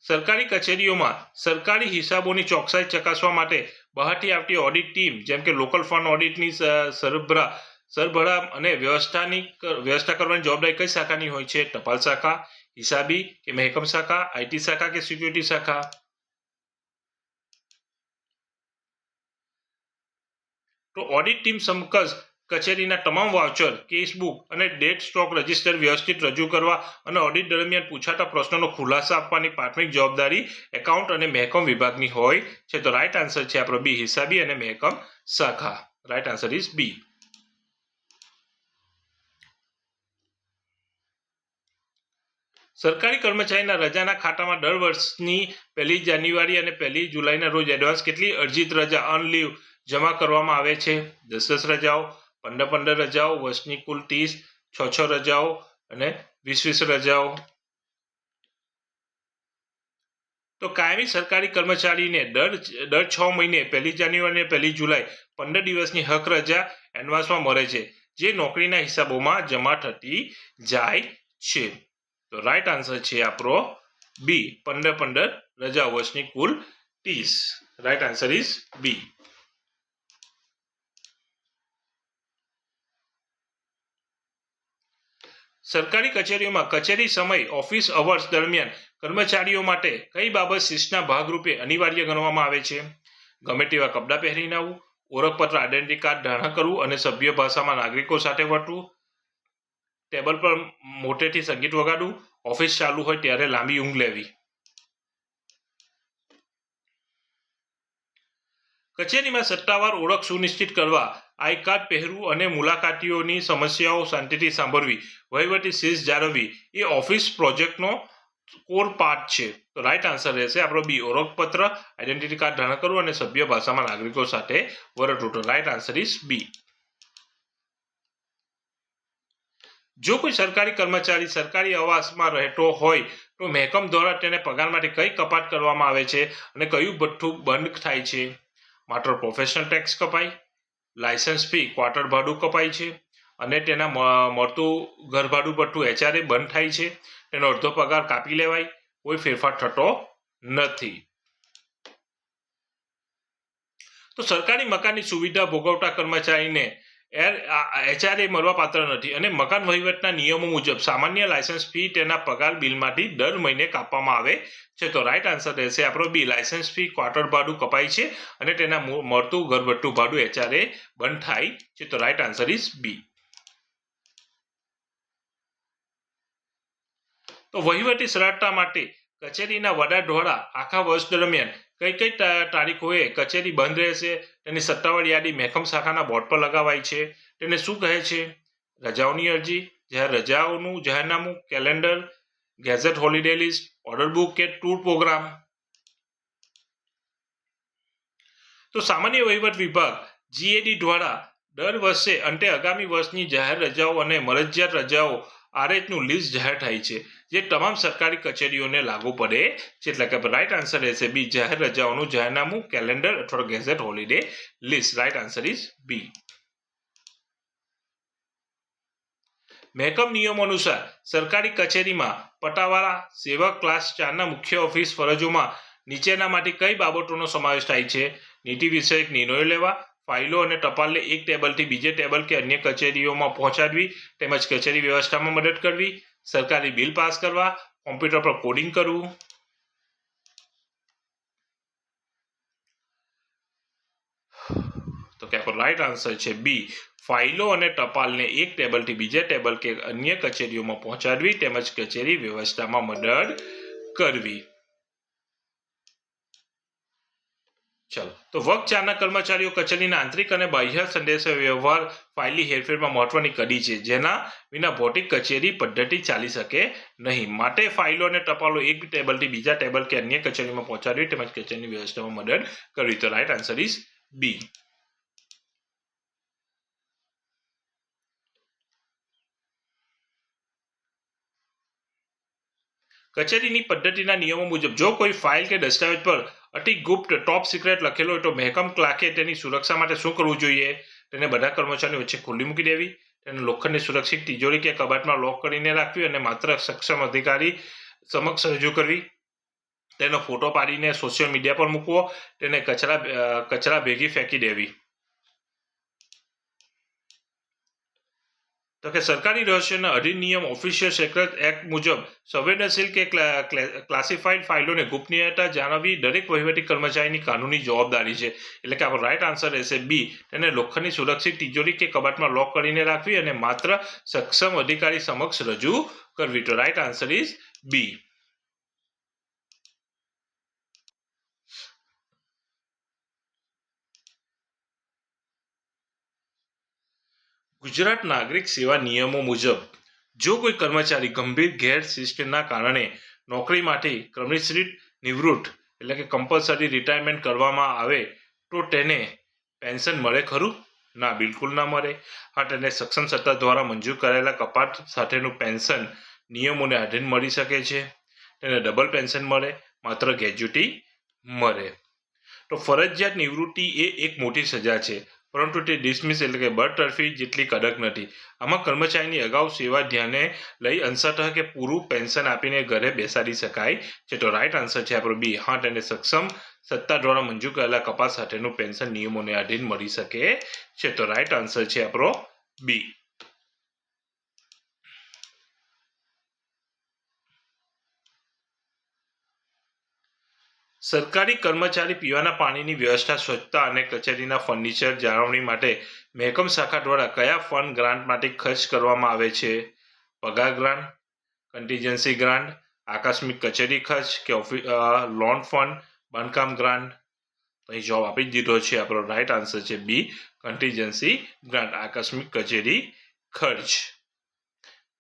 સરકારી કચેરીઓમાં સરકારી હિસાબોની ચોકસાઈ ચકાસવા માટે બહારથી આવતી ઓડિટ ટીમ, જેમ કે લોકલ ફંડ ઓડિટની સરભરા અને વ્યવસ્થા કરવાની જવાબદારી કઈ શાખાની હોય છે? ટપાલ શાખા, હિસાબી કે મહેકમ શાખા, આઈટી શાખા કે સિક્યુરિટી શાખા? તો ઓડિટ ટીમ સમકક્ષ કચેરીના તમામ વાઉચર, કેસબુક અને ડેટ સ્ટોક રજિસ્ટર વ્યવસ્થિત રજૂ કરવા અને ઓડિટ દરમિયાન પૂછાતા પ્રશ્નોનો ખુલાસા આપવાની પ્રાથમિક જવાબદારી એકાઉન્ટ અને મહેકમ વિભાગની હોય છે. તો રાઈટ આન્સર છે આપણો બી, હિસાબી અને મહેકમ શાખા. Right answer is B. સરકારી કર્મચારીના રજાના ખાતામાં દર વર્ષની 1 જાન્યુઆરી અને 1 જુલાઈના રોજ એડવાન્સ કેટલી અરજીત રજા અન લીવ જમા કરવામાં આવે છે? 10 રજાઓ, 15 રજાઓ, વર્ષની કુલ 30, 6 રજાઓ અને 20 રજાઓ. તો કાયમી સરકારી કર્મચારીને દર 6 મહિને 1 જાન્યુઆરી અને 1 જુલાઈ 15 દિવસની હક રજા એડવાન્સમાં મળે છે, જે નોકરીના હિસાબોમાં જમા થતી જાય છે. તો રાઈટ આન્સર છે આપણો બી, 15 રજા વર્ષની કુલ 30. Right answer is B. સરકારી કચેરીઓમાં કચેરી સમય ઓફિસ અવર્સ દરમિયાન કર્મચારીઓ માટે કઈ બાબત શિસ્તના ભાગરૂપે અનિવાર્ય ગણવામાં આવે છે? ગમે તેવા કપડાં પહેરીને આવવું, ઓળખપત્ર આઈડેન્ટિટી કાર્ડ ધારણ કરવું અને સભ્ય ભાષામાં નાગરિકો સાથે વર્તવું, ટેબલ પર મોટેથી સંગીત વગાડવું, ઓફિસ ચાલુ હોય ત્યારે લાંબી ઊંઘ લેવી. કચેરીમાં સત્તાવાર ઓળખ સુનિશ્ચિત કરવા આઈ કાર્ડ પહેરવું અને મુલાકાતીઓની સમસ્યાઓ શાંતિથી સાંભળવી, વહીવટી શિસ્ત જાળવવી એ ઓફિસ પ્રોજેક્ટનો કોર પાર્ટ છે. તો રાઈટ આન્સર રહેશે આપણો બી, ઓળખપત્ર આઈડેન્ટિટી કાર્ડ ધારણ કરવું અને સભ્ય ભાષામાં નાગરિકો સાથે વર્તવું. તો રાઈટ આન્સર ઇઝ બી. જો કોઈ સરકારી કર્મચારી સરકારી આવાસમાં રહેતો હોય તો મહેકમ દ્વારા તેને પગારમાંથી કઈ કપાત કરવામાં આવે છે અને કયું ભથ્થું બંધ થાય છે? માત્ર પ્રોફેશનલ ટેક્સ કપાય, લાયસન્સ ફી ક્વાર્ટર ભાડું કપાય છે અને તેના મળતું ઘર ભાડું ભથ્થું HRA બંધ થાય છે, તેનો અડધો પગાર કાપી લેવાય, કોઈ ફેરફાર થતો નથી. તો સરકારી મકાનની સુવિધા ભોગવતા કર્મચારીને HRA મળવાપાત્ર નથી અને મકાન વહીવટના નિયમો મુજબ સામાન્ય લાયસન્સ ફી તેના પગાર બિલમાંથી દર મહિને કાપવામાં આવે છે. તો રાઈટ આન્સર રહેશે આપણો બી, લાયસન્સ ફી ક્વાર્ટર ભાડું કપાય છે અને તેના મળતું ઘરભથ્થું ભાડું HRA બંધ થાય છે. તો રાઈટ આન્સર ઇઝ બી. તો વહીવટી સરળતા માટે કચેરીના વડા દ્વારા આખા વર્ષ દરમિયાન કઈ કઈ તારીખોએ કચેરી બંધ રહેશે તેની સત્તાવાર યાદી મહેકમ શાખાના બોર્ડ પર લગાવાય છે. તેને શું કહે છે? રજાઓની અરજી, રજાઓનું જાહેરનામું, calendar, gazette holiday list, order book કે ટૂર પ્રોગ્રામ. તો સામાન્ય વહીવટ વિભાગ GAD દ્વારા દર વર્ષે અંતે આગામી વર્ષની જાહેર રજાઓ અને મરજિયાત રજાઓ RH નું લિસ્ટ જાહેર થાય છે, જે તમામ સરકારી કચેરીઓને લાગુ પડે છે. એટલે કે રાઈટ આન્સર રહેશે બી, જાહેર રજાઓનું જાહેરનામું, કેલેન્ડર અથવા gazette holiday list. Right answer is B. મહેકમ નિયમો અનુસાર સરકારી કચેરીમાં પટાવાળા સેવક ક્લાસ 4ના મુખ્ય ઓફિસ ફરજોમાં નીચેનામાંથી કઈ બાબતોનો સમાવેશ થાય છે? નીતિ વિષયક નિર્ણયો લેવા, ફાઇલો અને ટપાલને એક ટેબલથી બીજે ટેબલ કે અન્ય કચેરીઓમાં પહોંચાડવી તેમજ કચેરી વ્યવસ્થામાં મદદ કરવી, સરકારી બિલ પાસ કરવા, કોમ્પ્યુટર પર કોડિંગ કરવું. તો કે રાઈટ આન્સર છે બી, ફાઇલો અને ટપાલને એક ટેબલથી બીજા ટેબલ કે અન્ય કચેરીઓમાં પહોંચાડવી તેમજ કચેરી વ્યવસ્થામાં મદદ કરવી. ચાલો, તો વર્ગ 4ના કર્મચારીઓ કચેરીના આંતરિક અને બાહ્ય સંદેશા વ્યવહાર ફાઇલની હેરફેરમાં મહત્વની કડી છે, જેના વિના ભૌતિક કચેરી પદ્ધતિ ચાલી શકે નહીં. માટે ફાઇલો અને ટપાલો એક ટેબલથી બીજા ટેબલ કે અન્ય કચેરીમાં પહોંચાડવી તેમજ કચેરીની વ્યવસ્થામાં મદદ કરવી. તો રાઈટ આન્સર ઇઝ બી. કચેરીની પદ્ધતિના નિયમો મુજબ જો કોઈ ફાઇલ કે દસ્તાવેજ પર અતિ ગુપ્ત ટોપ સિક્રેટ લખેલો હોય તો મહેકમ ક્લાર્કે તેની સુરક્ષા માટે શું કરવું જોઈએ? તેને બધા કર્મચારીઓ વચ્ચે ખુલ્લી મૂકી દેવી, તેને લોખંડની સુરક્ષિત તિજોરી કે કબાટમાં લોક કરીને રાખવી અને માત્ર સક્ષમ અધિકારી સમક્ષ રજૂ કરવી, તેનો ફોટો પાડીને સોશિયલ મીડિયા પર મૂકવો, તેને કચરા ભેગી ફેંકી દેવી. તો કે સરકારી રહસ્યના અધિનિયમ ઓફિશિયલ સિક્રેટ એક્ટ મુજબ સંવેદનશીલ કે ક્લાસિફાઈડ ફાઇલોને ગુપનીયતા જાળવવી દરેક વહીવટી કર્મચારીની કાનૂની જવાબદારી છે. એટલે કે આપણો રાઈટ આન્સર રહેશે બી, તેને લોખંડની સુરક્ષિત તિજોરી કે કબાટમાં લોક કરીને રાખવી અને માત્ર સક્ષમ અધિકારી સમક્ષ રજૂ કરવી. તો right answer is B. Gujarat નાગરિક સેવા નિયમો મુજબ જો કોઈ કર્મચારી ગંભીર ગેરશિસ્તના કારણે નોકરીમાંથી ક્રમશિત નિવૃત્ત એટલે કે કમ્પલસરી રિટાયરમેન્ટ કરવામાં આવે તો તેને પેન્શન મળે ખરું? ના, બિલકુલ ના મળે. હા, તેને સક્ષમ સત્તા દ્વારા મંજૂર કરાયેલા કપાત સાથેનું પેન્શન નિયમોને આધીન મળી શકે છે. તેને ડબલ પેન્શન મળે, માત્ર ગ્રેજ્યુટી મળે. તો ફરજિયાત નિવૃત્તિ એ એક મોટી સજા છે, પરંતુ તે ડિસમિસ એટલે કે બરતરફી જેટલી કડક નથી. આમાં કર્મચારીની અગાઉ સેવા ધ્યાને લઈ અંશતઃ કે પૂરું પેન્શન આપીને ઘરે બેસાડી શકાય છે. તો રાઈટ આન્સર છે આપણો બી. હા, તેને સક્ષમ સત્તા દ્વારા મંજૂર કરેલા કપાત સાથેનું પેન્શન નિયમોને આધીન મળી શકે છે. તો રાઈટ આન્સર છે આપણો બી. સરકારી કર્મચારી પીવાના પાણીની વ્યવસ્થા, સ્વચ્છતા અને કચેરીના ફર્નિચર જાળવણી માટે મહેકમ શાખા દ્વારા કયા ફંડ ગ્રાન્ટ માટે ખર્ચ કરવામાં આવે છે? પગાર ગ્રાન્ટ, કન્ટીજન્સી ગ્રાન્ટ, આકસ્મિક કચેરી ખર્ચ કે લોન ફંડ, બાંધકામ ગ્રાન્ટ? અહીં જવાબ આપી દીધો છે આપણો રાઈટ આન્સર છે બી, કન્ટીજન્સી ગ્રાન્ટ, આકસ્મિક કચેરી ખર્ચ.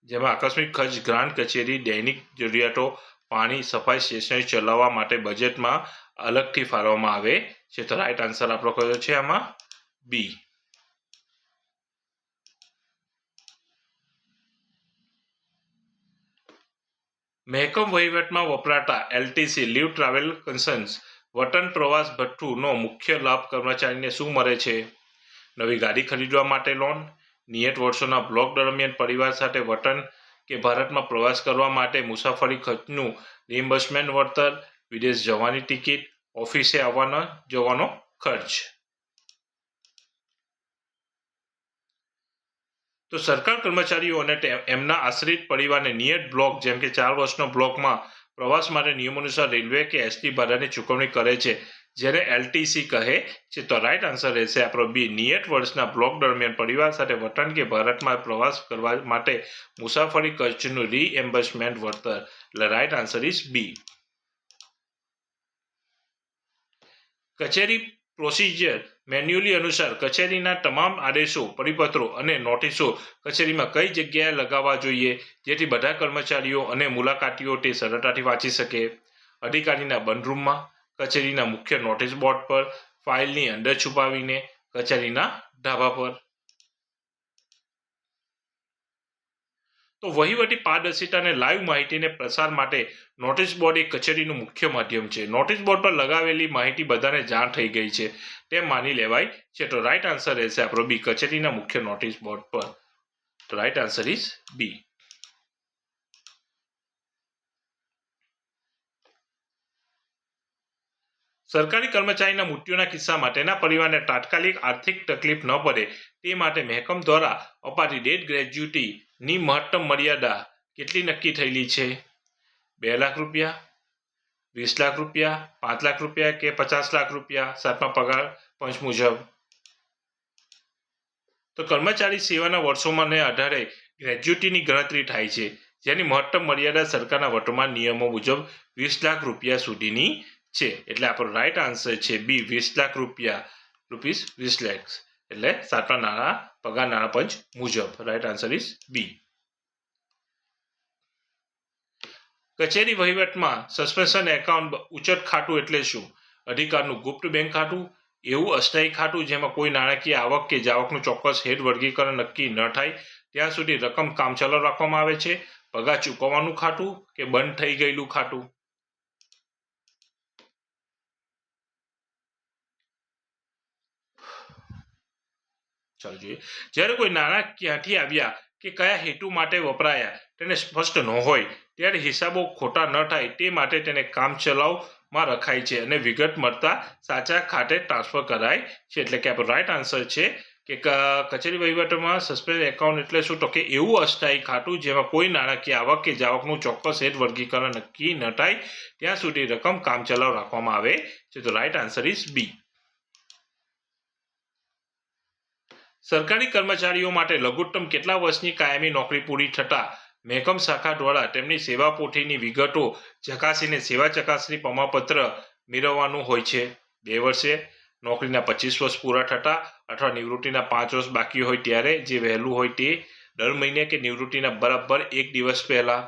જેમાં આકસ્મિક ખર્ચ ગ્રાન્ટ કચેરી દૈનિક જરૂરિયાતો, પાણી, સફાઈ, સ્ટેશનરી ચલાવવા માટે બજેટમાં અલગથી ફાળવવામાં આવે છે. તો રાઈટ આન્સર આપણો કયો છે આમાં? બી. મહેકમ વહીવટમાં વપરાતા એલટીસી લીવ ટ્રાવેલ કન્સન્સ વતન પ્રવાસ ભથ્થુનો મુખ્ય લાભ કર્મચારીને શું મળે છે? નવી ગાડી ખરીદવા માટે લોન, નિયત વર્ષોના બ્લોક દરમિયાન પરિવાર સાથે વતન કે ભારતમાં પ્રવાસ કરવા માટે મુસાફરી ખર્ચનું રિમ્બર્સમેન્ટ વળતર, વિદેશ જવાની ટિકિટ, ઓફિસે આવવાનો જવાનો ખર્ચ. તો સરકાર કર્મચારીઓ અને એમના આશ્રિત પરિવારને નિયત બ્લોક જેમ કે 4 વર્ષનો બ્લોકમાં પ્રવાસ માટે નિયમાનુસાર રેલવે કે એસટી ભાડાની ચૂકવણી કરે છે, જેને એલટીસી કહે છે. તો રાઈટ આન્સર રહેશે આપણો બી, નિયત વર્ષના બ્લોક દરમિયાન પરિવાર સાથે વતન કે ભારતમાં પ્રવાસ કરવા માટે મુસાફરી ખર્ચનું રીએમ્બર્સમેન્ટ વળતર. એટલે રાઈટ આન્સર ઇઝ બી. કચેરી પ્રોસિજર મેન્યુઅલી અનુસાર કચેરીના તમામ આદેશો, પરિપત્રો અને નોટિસો કચેરીમાં કઈ જગ્યાએ લગાવવા જોઈએ જેથી બધા કર્મચારીઓ અને મુલાકાતીઓ તે સરળતાથી વાંચી શકે? અધિકારીના બંધ રૂમમાં, કચેરીના મુખ્ય નોટિસ બોર્ડ પર, ફાઇલની અંદર છુપાવીને, કચેરીના ધાબા પર? તો વહીવટી પારદર્શિતા અને લાઈવ માહિતીને પ્રસાર માટે નોટિસ બોર્ડ એ કચેરીનું મુખ્ય માધ્યમ છે. નોટિસ બોર્ડ પર લગાવેલી માહિતી બધાને જાણ થઈ ગઈ છે તેમ માની લેવાય છે. તો રાઈટ આન્સર રહેશે આપણો બી, કચેરીના મુખ્ય નોટિસ બોર્ડ પર. તો રાઈટ આન્સર ઇઝ બી. સરકારી કર્મચારીના મૃત્યુના કિસ્સામાં તેના પરિવારને તાત્કાલિક આર્થિક તકલીફ ન પડે તે માટે મહેકમ દ્વારા અપાતી ડેથ ગ્રેજ્યુટીની મહત્તમ મર્યાદા કેટલી નક્કી થયેલી છે? 2 લાખ રૂપિયા, 20 લાખ રૂપિયા, 5 લાખ રૂપિયા કે 50 લાખ રૂપિયા? 7મા પગાર પંચ મુજબ. તો કર્મચારી સેવાના વર્ષોને આધારે ગ્રેજ્યુટીની ગણતરી થાય છે, જેની મહત્તમ મર્યાદા સરકારના વર્તમાન નિયમો મુજબ 20 લાખ રૂપિયા સુધીની છે. એટલે આપણો રાઈટ આન્સર છે બી, 20 લાખ રૂપિયા, રૂપીસ 20 લાખ. એટલે 7મા નાણાં પગાર નાણાં પંચ મુજબ. Right answer is B. કચેરી વહીવટમાં સસ્પેન્શન એકાઉન્ટ ઉચત ખાતું એટલે શું? અધિકારનું ગુપ્ત બેંક ખાતું, એવું અસ્થાયી ખાતું જેમાં કોઈ નાણાકીય આવક કે જાવકનું ચોક્કસ હેડ વર્ગીકરણ નક્કી ન થાય ત્યાં સુધી રકમ કામચલાઉ રાખવામાં આવે છે, પગાર ચૂકવવાનું ખાતું કે બંધ થઈ ગયેલું ખાતું? ચાલો જોઈએ. જ્યારે કોઈ નાણાં ક્યાંથી આવ્યા કે કયા હેતુ માટે વપરાયા તેને સ્પષ્ટ ન હોય ત્યારે હિસાબો ખોટા ન થાય તે માટે તેને કામચલાઉમાં રખાય છે અને વિગત મળતા સાચા ખાતે ટ્રાન્સફર કરાય છે. એટલે કે આપણો રાઈટ આન્સર છે કે કચેરી વહીવટમાં સસ્પેન્સ એકાઉન્ટ એટલે શું? તો કે એવું અસ્થાયી ખાતું જેમાં કોઈ નાણાકીય આવક કે જાવકનું ચોક્કસ હેડ વર્ગીકરણ નક્કી ન થાય ત્યાં સુધી રકમ કામચલાઉ રાખવામાં આવે છે. તો રાઈટ આન્સર ઇઝ બી. સરકારી કર્મચારીઓ માટે લઘુત્તમ કેટલા વર્ષની કાયમી નોકરી પૂરી થતાં મહેકમ શાખા દ્વારા તેમની સેવા પોથીની વિગતો ચકાસીને સેવા ચકાસણી પ્રમાણપત્ર મેળવવાનું હોય છે? 2 વર્ષે, નોકરીના 25 વર્ષ પૂરા થતાં અથવા નિવૃત્તિના 5 વર્ષ બાકી હોય ત્યારે, જે વહેલું હોય તે દર મહિને કે નિવૃત્તિના બરાબર 1 દિવસ પહેલા.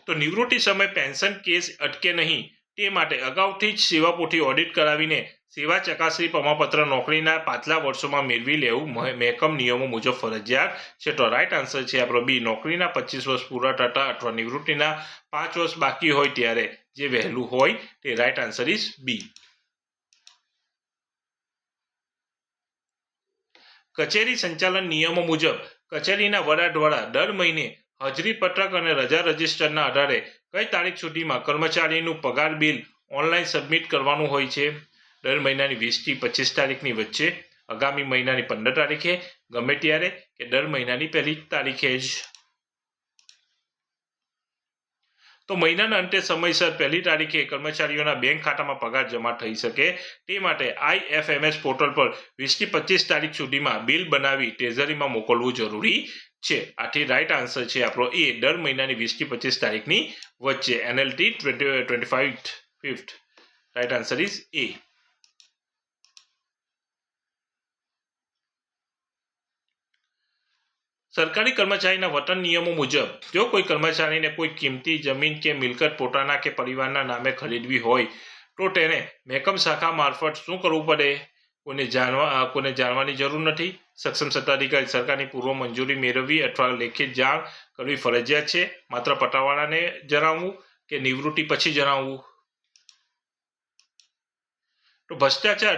તો નિવૃત્તિ સમય પેન્શન કેસ અટકે નહીં તે માટે અગાઉથી જ સેવાપોથી ઓડિટ કરાવીને સેવા ચકાસણી પ્રમાણપત્ર નોકરીના પાછલા વર્ષોમાં મેળવી લેવું મહેકમ નિયમો મુજબ ફરજિયાત છે. તો રાઈટ આન્સર છે આપણો બી. નોકરીના 25 વર્ષ પૂરા થતા અથવા નિવૃત્તિના 5 વર્ષ બાકી હોય ત્યારે જે વહેલું હોય તે રાઈટ આન્સર ઇઝ બી. કચેરી સંચાલન નિયમો મુજબ કચેરીના વડા દ્વારા દર મહિને હાજરી પત્રક અને રજા રજિસ્ટરના આધારે કઈ તારીખ સુધીમાં કર્મચારીનું પગાર બિલ ઓનલાઈન સબમિટ કરવાનું હોય છે? દર મહિનાની 20 થી 25 તારીખની વચ્ચે, આગામી મહિનાની 15 તારીખે, ગમે ત્યારે કે દર મહિનાની 1 તારીખે જ. તો મહિનાના અંતે સમયસર 1 તારીખે કર્મચારીઓના બેંક ખાતામાં પગાર જમા થઈ શકે તે માટે IFMS પોર્ટલ પર 20 થી 25 તારીખ સુધીમાં બિલ બનાવી ટ્રેઝરીમાં મોકલવું જરૂરી છે. આથી રાઈટ આન્સર છે આપણો એ. દર મહિનાની 20 થી 25 તારીખની વચ્ચે. NLT 25th. Right answer is A. સરકારી કર્મચારીના વતન નિયમો મુજબ જો કોઈ કર્મચારીને કોઈ કિંમતી જમીન કે મિલકત પોતાના કે પરિવારના નામે ખરીદવી હોય તો તેને મહેકમ શાખા મારફત શું કરવું પડે? કોઈને જાણવાની જરૂર નથી. સક્ષમ સત્તાધિકારી સરકારની પૂર્વ મંજૂરી મેળવવી અથવા લેખિત જાણ કરવી ફરજિયાત છે. માત્ર પટાવાળાને જણાવવું કે નિવૃત્તિ પછી જણાવવું? તો ભ્રષ્ટાચાર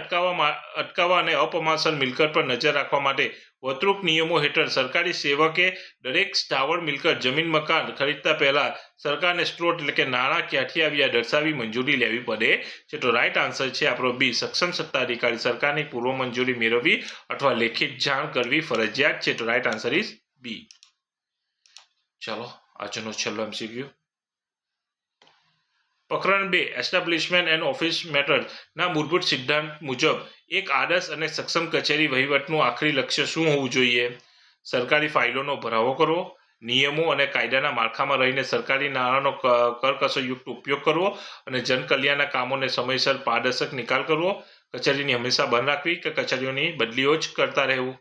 અટકાવવા અને અપમાસન મિલકત પર નજર રાખવા માટે વર્તણૂક નિયમો હેઠળ સરકારી સેવકે દરેક સ્થાવર મિલકત જમીન મકાન ખરીદતા પહેલા સરકારને સ્ત્રોત એટલે કે નાણાં ક્યાંથી આવ્યા દર્શાવી મંજૂરી લેવી પડે છે. તો રાઈટ આન્સર છે આપણો બી. સક્ષમ સત્તાધિકારી સરકારની પૂર્વ મંજૂરી મેળવવી અથવા લેખિત જાણ કરવી ફરજિયાત છે. તો રાઈટ આન્સર ઇઝ બી. ચાલો આજનો છેલ્લો MCQ. પ્રકરણ 2 એસ્ટાબ્લિશમેન્ટ એન્ડ ઓફિસ મેથડ ના મૂળભૂત સિદ્ધાંત મુજબ એક આદર્શ અને સક્ષમ કચેરી વહીવટનું આખરી લક્ષ્ય શું હોવું જોઈએ? સરકારી ફાઇલોનો ભરાવો કરવો, નિયમો અને કાયદાના માળખામાં રહીને સરકારી નાણાંનો કરકસરયુક્ત ઉપયોગ કરવો અને જનકલ્યાણના કામોને સમયસર પારદર્શક નિકાલ કરવો, કચેરીની હંમેશા બંધ રાખવી કે કચેરીઓની બદલીઓ જ કરતા રહેવું?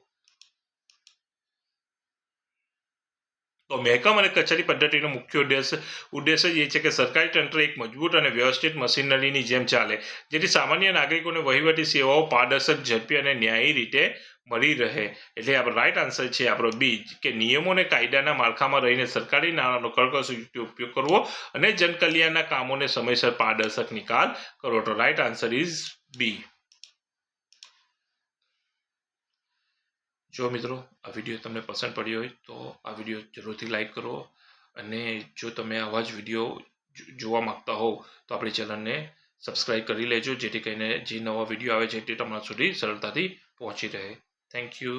તો મહેકમ અને કચેરી પદ્ધતિનો મુખ્ય ઉદ્દેશ એ છે કે સરકારી તંત્ર એક મજબૂત અને વ્યવસ્થિત મશીનરીની જેમ ચાલે જેથી સામાન્ય નાગરિકોને વહીવટી સેવાઓ પારદર્શક, ઝડપી અને ન્યાયી રીતે મળી રહે. એટલે આપણો રાઈટ આન્સર છે આપણો બી કે નિયમો અને કાયદાના માળખામાં રહીને સરકારી નાણાંનો કરકસરયુક્ત ઉપયોગ કરવો અને જનકલ્યાણના કામોને સમયસર પારદર્શક નિકાલ કરવો. તો રાઈટ આન્સર ઇઝ બી. જો મિત્રો આ વિડીયો તમને પસંદ પડ્યો હોય તો આ વિડીયો જરૂરથી લાઈક કરો અને જો તમે આવા જ વિડીયો જોવા માંગતા હોવ તો આપણી ચેનલને સબસ્ક્રાઈબ કરી લેજો જેથી કરીને જે નવા વિડીયો આવે છે તે તમારા સુધી સરળતાથી પહોંચી રહે. Thank you.